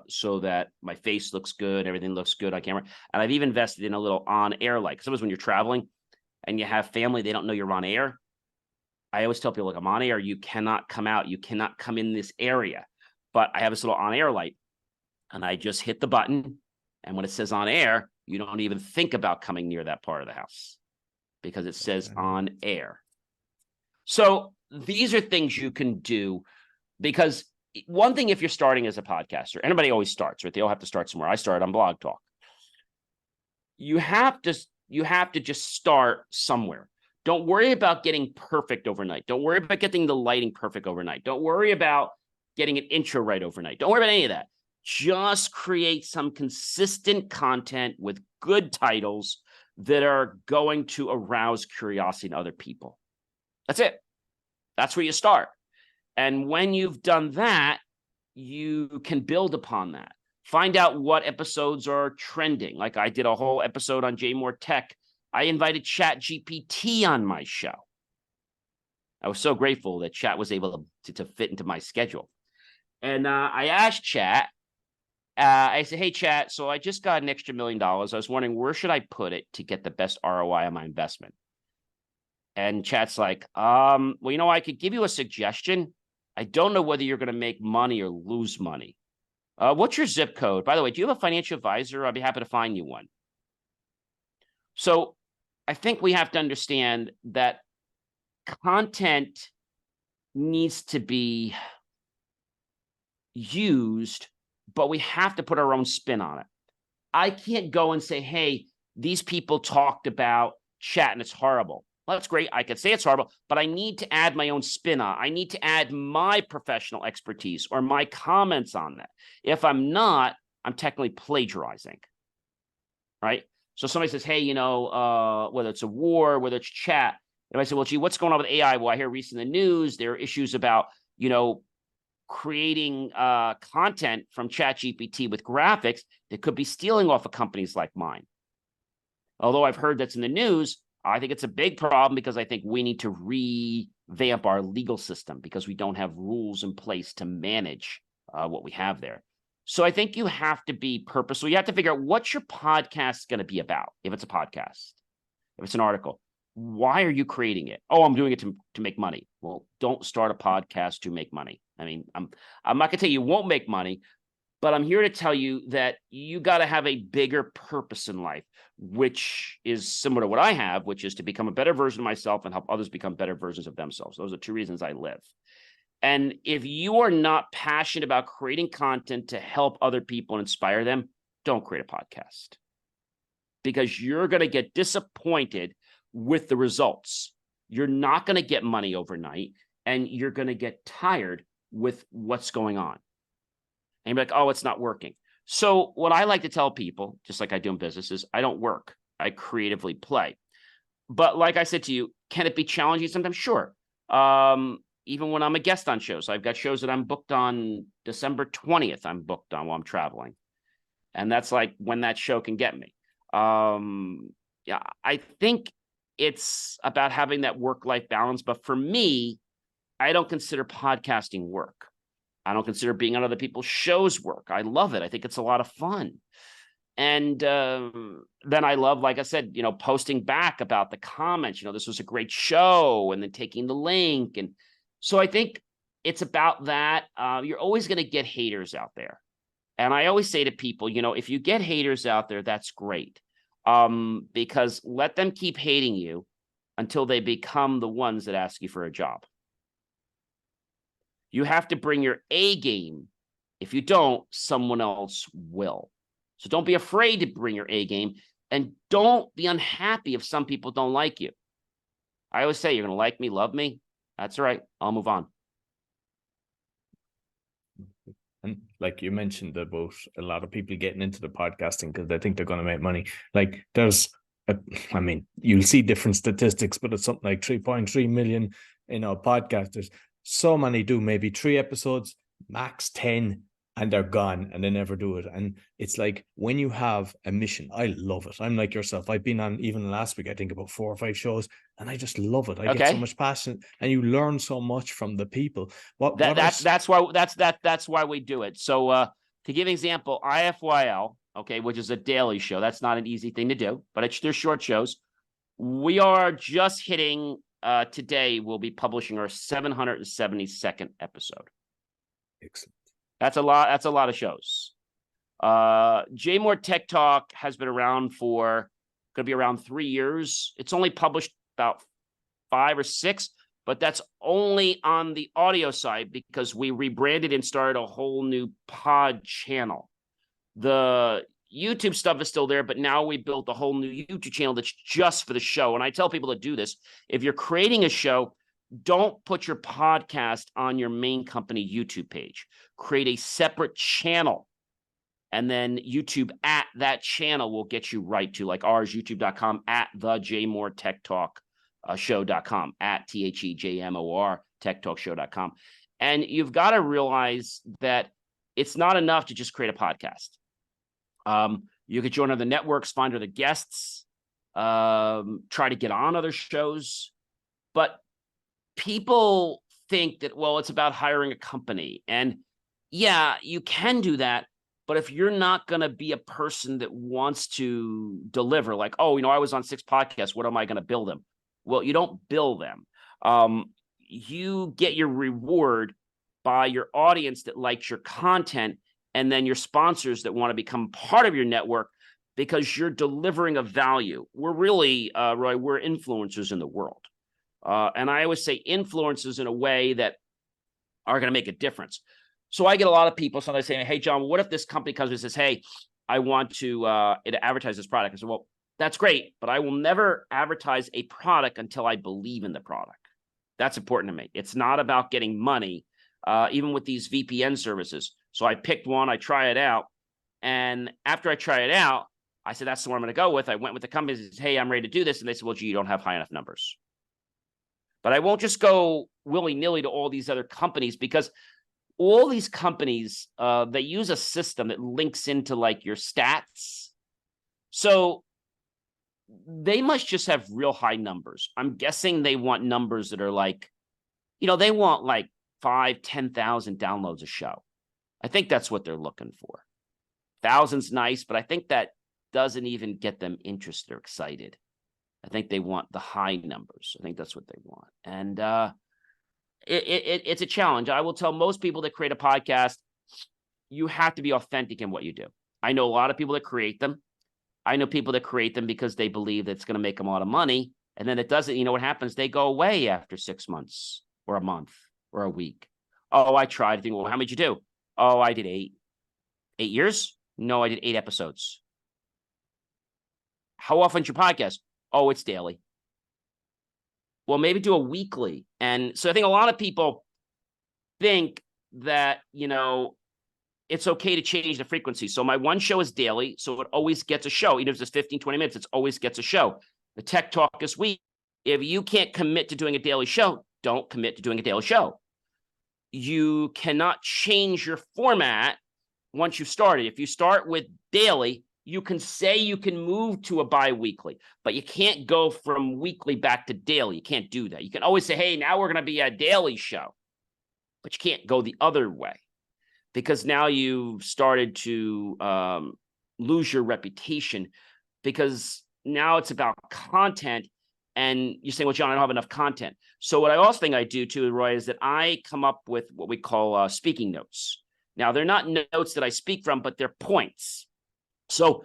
so that my face looks good, everything looks good on camera. And I've even invested in a little on-air light. Sometimes when you're traveling and you have family, they don't know you're on air. I always tell people, like, I'm on air, you cannot come out, you cannot come in this area. But I have this little on-air light and I just hit the button, and when it says on air, you don't even think about coming near that part of the house because it says on air. So these are things you can do, because one thing, if you're starting as a podcaster, anybody always starts, right? They all have to start somewhere. I started on Blog Talk. You have to just start somewhere. Don't worry about getting perfect overnight. Don't worry about getting the lighting perfect overnight. Don't worry about getting an intro right overnight. Don't worry about any of that. Just create some consistent content with good titles that are going to arouse curiosity in other people. That's it. That's where you start. And when you've done that, you can build upon that. Find out what episodes are trending. Like I did a whole episode on J More Tech. I invited ChatGPT on my show. I was so grateful that Chat was able to fit into my schedule. And I asked Chat, I said, hey, Chat, so I just got an extra $1 million. I was wondering, where should I put it to get the best ROI on my investment? And Chat's like, well, you know, I could give you a suggestion. I don't know whether you're going to make money or lose money. What's your zip code? By the way, do you have a financial advisor? I'd be happy to find you one. So I think we have to understand that content needs to be used, but we have to put our own spin on it. I can't go and say, hey, these people talked about Chat and it's horrible. Well, that's great. I could say it's horrible, but I need to add my own spin on. I need to add my professional expertise or my comments on that. If I'm not, I'm technically plagiarizing, right? So somebody says, hey, whether it's a war, whether it's chat, and I say, well, gee, what's going on with AI? Well, I hear recently in the news, there are issues about, creating content from ChatGPT with graphics that could be stealing off of companies like mine. Although I've heard that's in the news, I think it's a big problem because I think we need to revamp our legal system because we don't have rules in place to manage what we have there. So I think you have to be purposeful. You have to figure out what your podcast is going to be about. If it's a podcast, if it's an article, why are you creating it? Oh, I'm doing it to make money. Well, don't start a podcast to make money. I mean, I'm not going to tell you won't make money, but I'm here to tell you that you got to have a bigger purpose in life, which is similar to what I have, which is to become a better version of myself and help others become better versions of themselves. Those are two reasons I live. And if you are not passionate about creating content to help other people and inspire them, don't create a podcast because you're going to get disappointed with the results. You're not going to get money overnight and you're going to get tired with what's going on. And you're like, oh, it's not working. So what I like to tell people, just like I do in business, is I don't work. I creatively play. But like I said to you, can it be challenging sometimes? Sure. Even when I'm a guest on shows, I've got shows that I'm booked on December 20th. I'm booked on while I'm traveling. And that's like when that show can get me. Yeah, I think it's about having that work-life balance. But for me, I don't consider podcasting work. I don't consider being on other people's shows work. I love it. I think it's a lot of fun. And then I love, like I said, posting back about the comments, this was a great show, and then taking the link. And so I think it's about that. You're always going to get haters out there. And I always say to people, if you get haters out there, that's great. Because let them keep hating you until they become the ones that ask you for a job. You have to bring your A game. If you don't, someone else will. So don't be afraid to bring your A game, and don't be unhappy if some people don't like you. I always say, you're going to like me, love me. That's all right. I'll move on. And like you mentioned about a lot of people getting into the podcasting because they think they're going to make money. Like you'll see different statistics, but it's something like 3.3 million, podcasters. So many do maybe 3 episodes, max 10, and they're gone and they never do it. And it's like when you have a mission, I love it. I'm like yourself. I've been on even last week, I think about 4 or 5 shows, and I just love it. I get so much passion, and you learn so much from the people. That's why we do it. So to give an example, IFYL, okay, which is a daily show. That's not an easy thing to do, but they're short shows. We are just hitting. Today we'll be publishing our 772nd episode. Excellent. That's a lot. That's a lot of shows. J More Tech Talk has been around going to be around 3 years. It's only published about 5 or 6, but that's only on the audio side because we rebranded and started a whole new pod channel. The YouTube stuff is still there, but now we built a whole new YouTube channel that's just for the show. And I tell people to do this. If you're creating a show, don't put your podcast on your main company YouTube page. Create a separate channel. And then YouTube at that channel will get you right to, like ours, youtube.com, at the JMore Tech Talk show.com, at THEJMOR Tech Talk show.com. And you've got to realize that it's not enough to just create a podcast. You could join other networks, find other guests, try to get on other shows. But people think that, well, it's about hiring a company. And yeah, you can do that. But if you're not going to be a person that wants to deliver, like, oh, I was on 6 podcasts, what am I going to bill them? Well, you don't bill them. You get your reward by your audience that likes your content, and then your sponsors that want to become part of your network because you're delivering a value. We're really, Roy, we're influencers in the world. And I always say influencers in a way that are going to make a difference. So I get a lot of people sometimes saying, hey, John, what if this company comes and says, hey, I want to advertise this product? I said, well, That's great, but I will never advertise a product until I believe in the product. That's important to me. It's not about getting money, even with these VPN services. So I picked one, I try it out. And after I try it out, I said, that's the one I'm going to go with. I went with the company and said, hey, I'm ready to do this. And they said, well, gee, you don't have high enough numbers. But I won't just go willy-nilly to all these other companies, because all these companies, they use a system that links into like your stats. So they must just have real high numbers. I'm guessing they want numbers that are like, they want like 5,000, 10,000 downloads a show. I think that's what they're looking for. 1,000's nice, but I think that doesn't even get them interested or excited. I think they want the high numbers. I think that's what they want. And it's a challenge. I will tell most people that create a podcast, you have to be authentic in what you do. I know a lot of people that create them. I know people that create them because they believe that it's going to make them a lot of money. And then it doesn't. You know what happens? They go away after 6 months or a month or a week. Oh, I tried. I think, well, how many did you do? Oh, I did 8. 8 years? No, I did 8 episodes. How often's your podcast? Oh, it's daily. Well, maybe do a weekly. And so I think a lot of people think that, it's okay to change the frequency. So my one show is daily, so it always gets a show. Even if it's 15, 20 minutes, it always gets a show. The Tech Talk this week, if you can't commit to doing a daily show, don't commit to doing a daily show. You cannot change your format once you've started. If you start with daily, you can say you can move to a bi-weekly, but you can't go from weekly back to daily. You can't do that. You can always say, hey, now we're going to be a daily show, but you can't go the other way, because now you've started to lose your reputation, because now it's about content. And you're saying, well, John, I don't have enough content. So what I also think I do too, Roy, is that I come up with what we call speaking notes. Now, they're not notes that I speak from, but they're points. So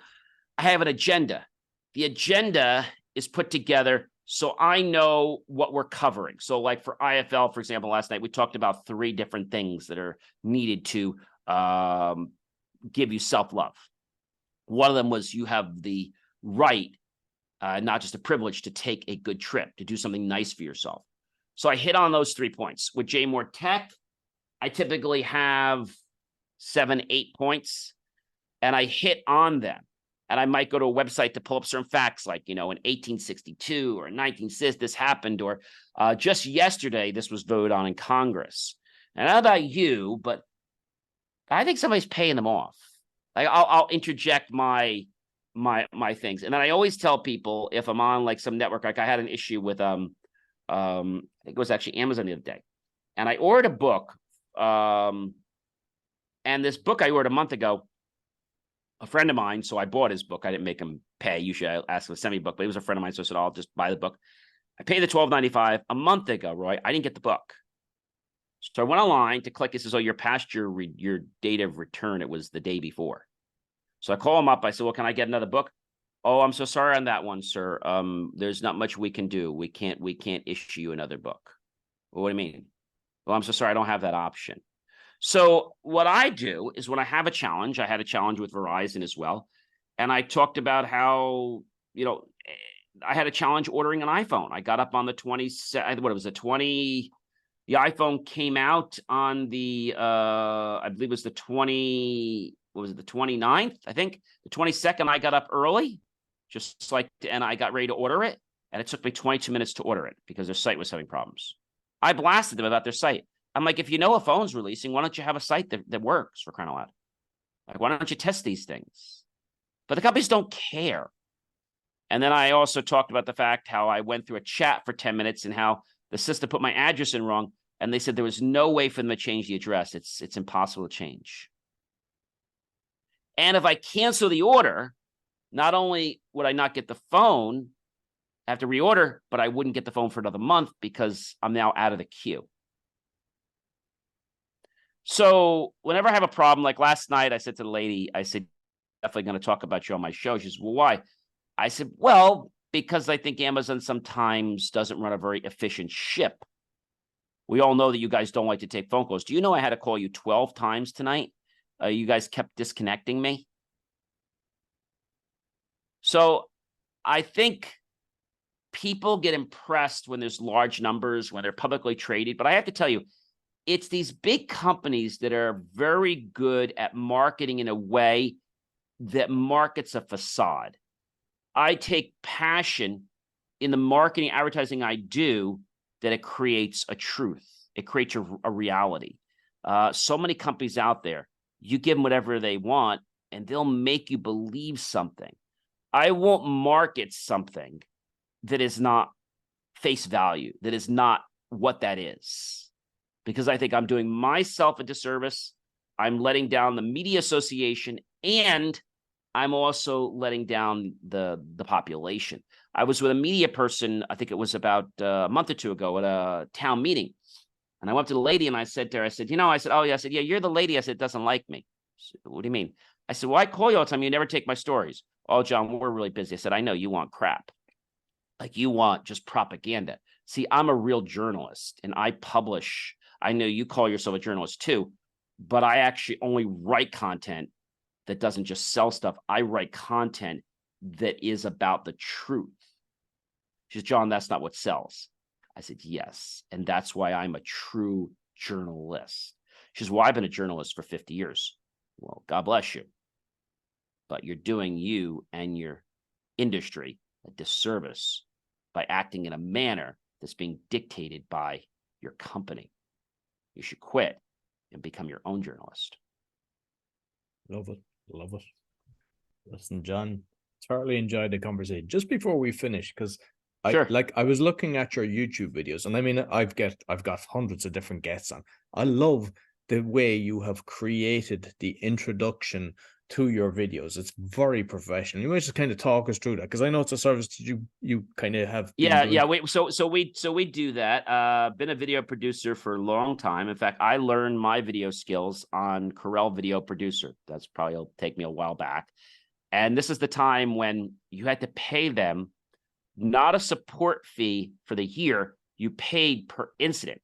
I have an agenda. The agenda is put together so I know what we're covering. So like for IFL, for example, last night, we talked about 3 different things that are needed to give you self-love. One of them was you have the right, not just a privilege, to take a good trip, to do something nice for yourself. So I hit on those 3 points. With J Moore Tech, I typically have 7, 8 points, and I hit on them. And I might go to a website to pull up certain facts, like, in 1862 or 1960, this happened, or just yesterday, this was voted on in Congress. And I don't know about you, but I think somebody's paying them off. Like I'll interject my things. And then I always tell people, if I'm on like some network, like I had an issue with, I think it was actually Amazon the other day, and I ordered a book. And this book I ordered a month ago, a friend of mine, so I bought his book. I didn't make him pay. Usually I ask him to send me a book, but he was a friend of mine, so I said, I'll just buy the book. I paid the $12.95 a month ago, Roy. I didn't get the book. So I went online to click. It says, oh, you're past your date of return. It was the day before. So I call him up. I said, well, can I get another book? Oh, I'm so sorry on that one, sir. There's not much we can do. We can't issue you another book. Well, what do you mean? Well, I'm so sorry. I don't have that option. So what I do is, when I have a challenge, I had a challenge with Verizon as well. And I talked about how, I had a challenge ordering an iPhone. I got up on the 20, the iPhone came out on the, I believe it was the 29th? I think the 22nd, I got up early, and I got ready to order it. And it took me 22 minutes to order it because their site was having problems. I blasted them about their site. I'm like, if you know a phone's releasing, why don't you have a site that works, for crying out loud? Like, why don't you test these things? But the companies don't care. And then I also talked about the fact how I went through a chat for 10 minutes and how the system put my address in wrong. And they said there was no way for them to change the address. It's impossible to change. And if I cancel the order, not only would I not get the phone, I have to reorder, but I wouldn't get the phone for another month because I'm now out of the queue. So whenever I have a problem, like last night, I said to the lady, I said, definitely going to talk about you on my show. She said, well, why? I said, well, because I think Amazon sometimes doesn't run a very efficient ship. We all know that you guys don't like to take phone calls. Do you know I had to call you 12 times tonight? You guys kept disconnecting me. So I think people get impressed when there's large numbers, when they're publicly traded. But I have to tell you, it's these big companies that are very good at marketing in a way that markets a facade. I take passion in the marketing, advertising I do, that it creates a truth. It creates a reality. So many companies out there, you give them whatever they want, and they'll make you believe something. I won't market something that is not face value, that is not what that is, because I think I'm doing myself a disservice. I'm letting down the media association, and I'm also letting down the population. I was with a media person, I think it was about a month or two ago at a town meeting. And I went up to the lady and I said to her, I said, oh, yeah. I said, yeah, you're the lady. I said, doesn't like me. Said, what do you mean? I said, well, I call you all the time. You never take my stories. Oh, John, we're really busy. I said, I know you want crap. Like you want just propaganda. See, I'm a real journalist and I publish. I know you call yourself a journalist too, but I actually only write content that doesn't just sell stuff. I write content that is about the truth. She said, John, that's not what sells. I said, yes. And that's why I'm a true journalist. She says, well, I've been a journalist for 50 years. Well, God bless you. But you're doing you and your industry a disservice by acting in a manner that's being dictated by your company. You should quit and become your own journalist. Love it. Love it. Listen, John, thoroughly enjoyed the conversation. Just before we finish, because I was looking at your YouTube videos, and I mean, I've got hundreds of different guests on. I love the way you have created the introduction to your videos. It's very professional. You might just kind of talk us through that, because I know it's a service that you kind of have. So we do that. Been a video producer for a long time. In fact, I learned my video skills on Corel Video Producer. That's probably will take me a while back. And this is the time when you had to pay them not a support fee for the year, you paid per incident.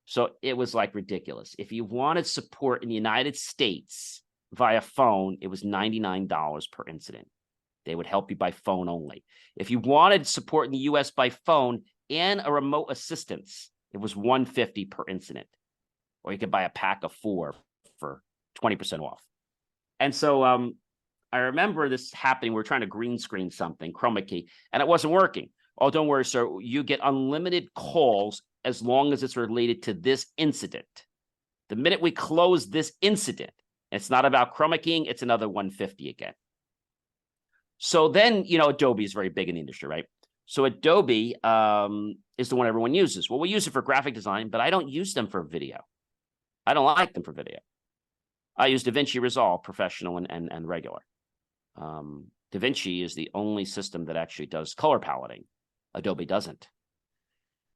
So it was like ridiculous. If you wanted support in the United States via phone, it was $99 per incident. They would help you by phone only. If you wanted support in the US by phone and a remote assistance, it was $150 per incident. Or you could buy a pack of 4 for 20% off. And so I remember this happening. We're trying to green screen something, chroma key, and it wasn't working. Oh, don't worry, sir. You get unlimited calls as long as it's related to this incident. The minute we close this incident, it's not about chroma keying, it's another $150 again. So then, Adobe is very big in the industry, right? So Adobe is the one everyone uses. Well, we use it for graphic design, but I don't use them for video. I don't like them for video. I use DaVinci Resolve, professional and regular. DaVinci is the only system that actually does color paletting. Adobe doesn't.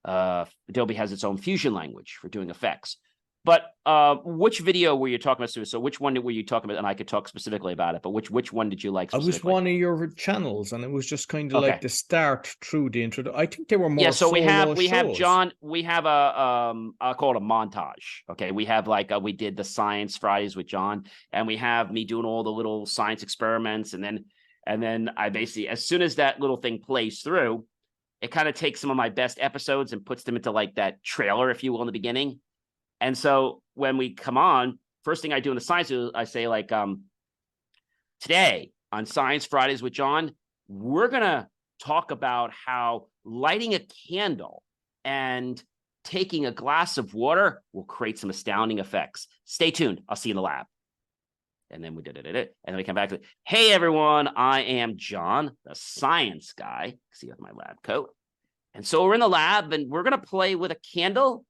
Adobe has its own Fusion language for doing effects. But which video were you talking about? So which one were you talking about? And I could talk specifically about it, but which one did you like specifically? I was one of your channels, and it was just kind of like the start through the intro. I think they were more so we have shows. John, we have I call it a montage. Okay, we have we did the Science Fridays with John, and we have me doing all the little science experiments, and then I basically, as soon as that little thing plays through, it kind of takes some of my best episodes and puts them into like that trailer, if you will, in the beginning. And so when we come on, first thing I do in the science, I say like, today on Science Fridays with John, we're going to talk about how lighting a candle and taking a glass of water will create some astounding effects. Stay tuned. I'll see you in the lab. And then we did it. And then we come back to, hey, everyone, I am John, the science guy. See with my lab coat. And so we're in the lab, and we're going to play with a candle,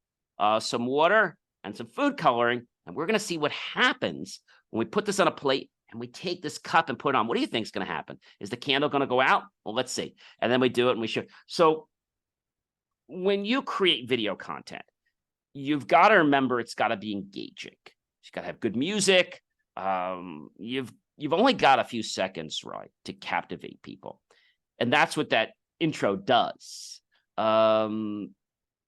some water, and some food coloring, and we're going to see what happens when we put this on a plate and we take this cup and put it on. What do you think is going to happen? Is the candle going to go out? Well, let's see. And then we do it and we show. So when you create video content, you've got to remember it's got to be engaging. You've got to have good music. You've only got a few seconds, right, to captivate people. And that's what that intro does.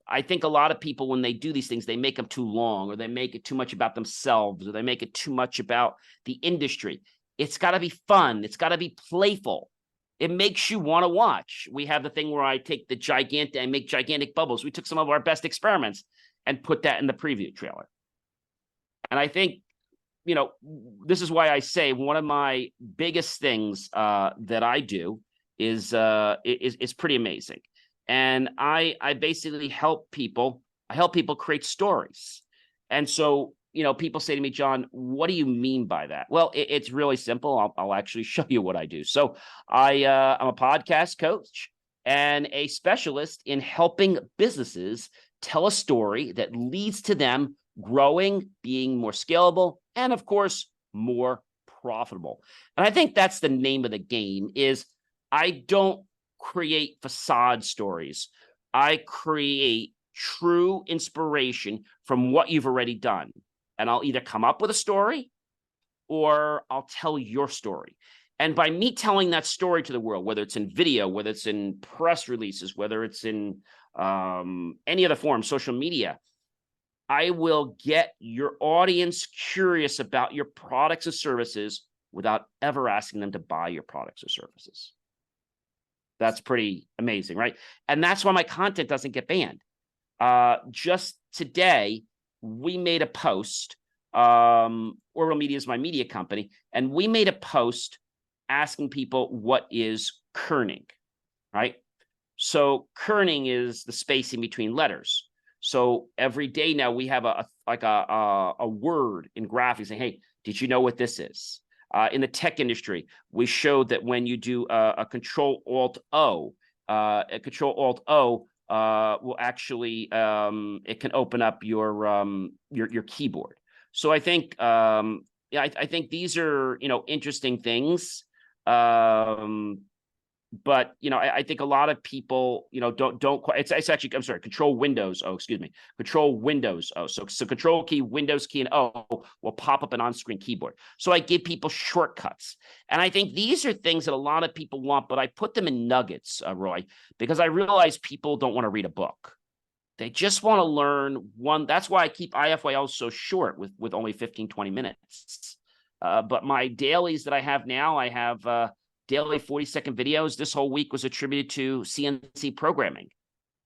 I think a lot of people, when they do these things, they make them too long, or they make it too much about themselves, or they make it too much about the industry. It's got to be fun. It's got to be playful. It makes you want to watch. We have the thing where I make gigantic bubbles. We took some of our best experiments and put that in the preview trailer. And I think, this is why I say one of my biggest things that I do is pretty amazing. And I basically help people create stories. And so, people say to me, John, what do you mean by that? Well, it's really simple. I'll actually show you what I do. So I'm a podcast coach and a specialist in helping businesses tell a story that leads to them growing, being more scalable, and of course, more profitable. And I think that's the name of the game. Is I don't create facade stories. I create true inspiration from what you've already done. And I'll either come up with a story or I'll tell your story. And by me telling that story to the world, whether it's in video, whether it's in press releases, whether it's in any other form, social media, I will get your audience curious about your products and services without ever asking them to buy your products or services. That's pretty amazing, right? And that's why my content doesn't get banned. Just today, we made a post. Oral Media is my media company, and we made a post asking people what is kerning, right? So kerning is the spacing between letters. So every day now we have a word in graphics saying, hey, did you know what this is? In the tech industry, we showed that when you do a Control-Alt-O, will actually it can open up your keyboard. So I think I think these are interesting things. But I think a lot of people don't quite. It's actually, I'm sorry, Control Windows O, excuse me, Control Windows O. So Control key, Windows key, and O will pop up an on-screen keyboard. So I give people shortcuts, and I think these are things that a lot of people want, but I put them in nuggets, Roy, because I realize people don't want to read a book. They just want to learn one. That's why I keep IFYL so short with only 15, 20 minutes. But my dailies that I have now, I have daily 40-second videos. This whole week was attributed to CNC programming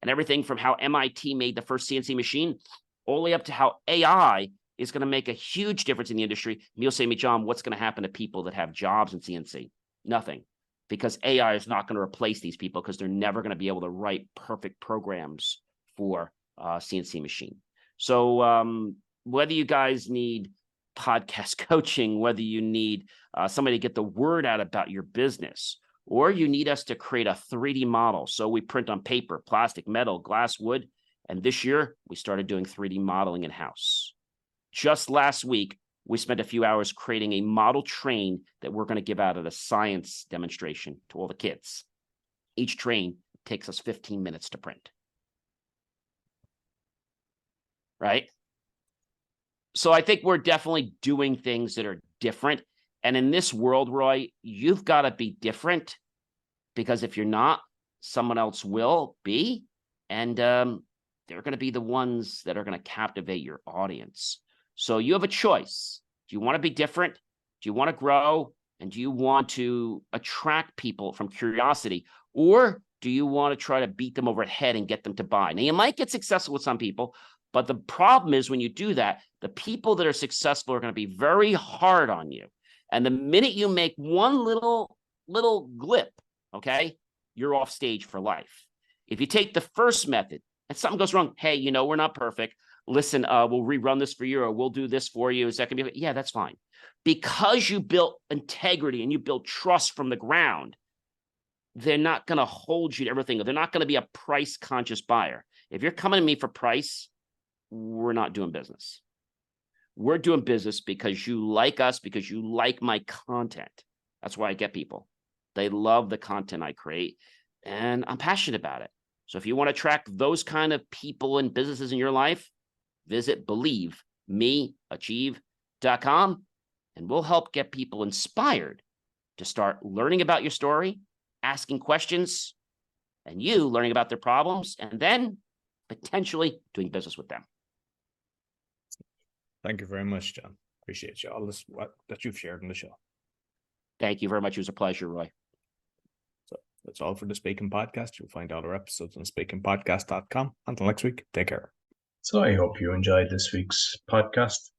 and everything from how MIT made the first CNC machine all the way up to how AI is going to make a huge difference in the industry. And you'll say to me, John, what's going to happen to people that have jobs in CNC? Nothing, because AI is not going to replace these people because they're never going to be able to write perfect programs for CNC machine. So whether you guys need podcast coaching, whether you need somebody to get the word out about your business, or you need us to create a 3D model. So we print on paper, plastic, metal, glass, wood. And this year we started doing 3D modeling in-house. Just last week, we spent a few hours creating a model train that we're going to give out at a science demonstration to all the kids. Each train takes us 15 minutes to print. Right? So I think we're definitely doing things that are different. And in this world, Roy, you've got to be different, because if you're not, someone else will be. And they're going to be the ones that are going to captivate your audience. So you have a choice. Do you want to be different? Do you want to grow? And do you want to attract people from curiosity? Or do you want to try to beat them over the head and get them to buy? Now, you might get successful with some people, but the problem is when you do that, the people that are successful are going to be very hard on you. And the minute you make one little glip, okay, you're off stage for life. If you take the first method and something goes wrong, hey, we're not perfect. Listen, we'll rerun this for you, or we'll do this for you. Is that going to be? Yeah, that's fine. Because you built integrity and you built trust from the ground, they're not going to hold you to everything. They're not going to be a price conscious buyer. If you're coming to me for price, we're not doing business. We're doing business because you like us, because you like my content. That's why I get people. They love the content I create, and I'm passionate about it. So if you want to track those kind of people and businesses in your life, visit believemeachieve.com, and we'll help get people inspired to start learning about your story, asking questions, and you learning about their problems, and then potentially doing business with them. Thank you very much, John. Appreciate you all that you've shared in the show. Thank you very much. It was a pleasure, Roy. That's all for the Speaking Podcast. You'll find all our episodes on speakingpodcast.com. Until next week, take care. So I hope you enjoyed this week's podcast.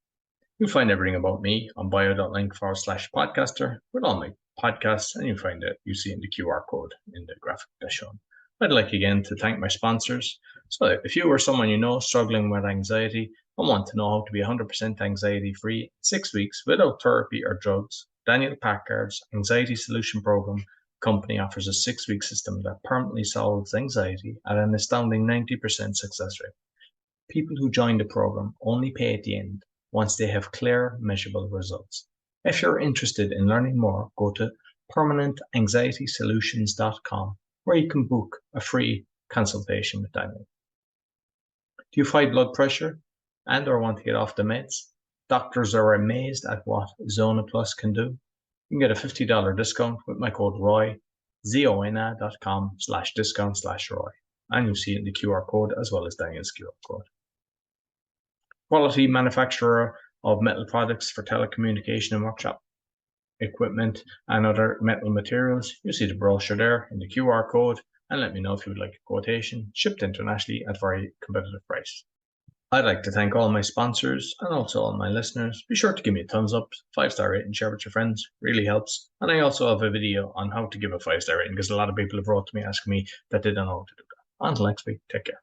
You'll find everything about me on bio.link/podcaster with all my podcasts, and you'll find it, you see in the QR code in the graphic that's shown. I'd like again to thank my sponsors. So if you or someone you know struggling with anxiety and want to know how to be 100% anxiety free in 6 weeks without therapy or drugs, Daniel Packard's Anxiety Solution Program company offers a 6-week system that permanently solves anxiety at an astounding 90% success rate. People who join the program only pay at the end once they have clear, measurable results. If you're interested in learning more, go to permanentanxietysolutions.com, where you can book a free consultation with Daniel. Do you fight blood pressure and or want to get off the meds? Doctors are amazed at what Zona Plus can do. You can get a $50 discount with my code ROY, zona.com/discount/ROY. And you'll see it in the QR code as well as Daniel's QR code. Quality manufacturer of metal products for telecommunication and workshop equipment and other metal materials. You see the brochure there in the QR code, and let me know if you would like a quotation, shipped internationally at very competitive price. I'd like to thank all my sponsors and also all my listeners. Be sure to give me a thumbs up, 5-star rating, share with your friends, really helps. And I also have a video on how to give a 5-star rating because a lot of people have wrote to me asking me that they don't know how to do that. Until next week, take care.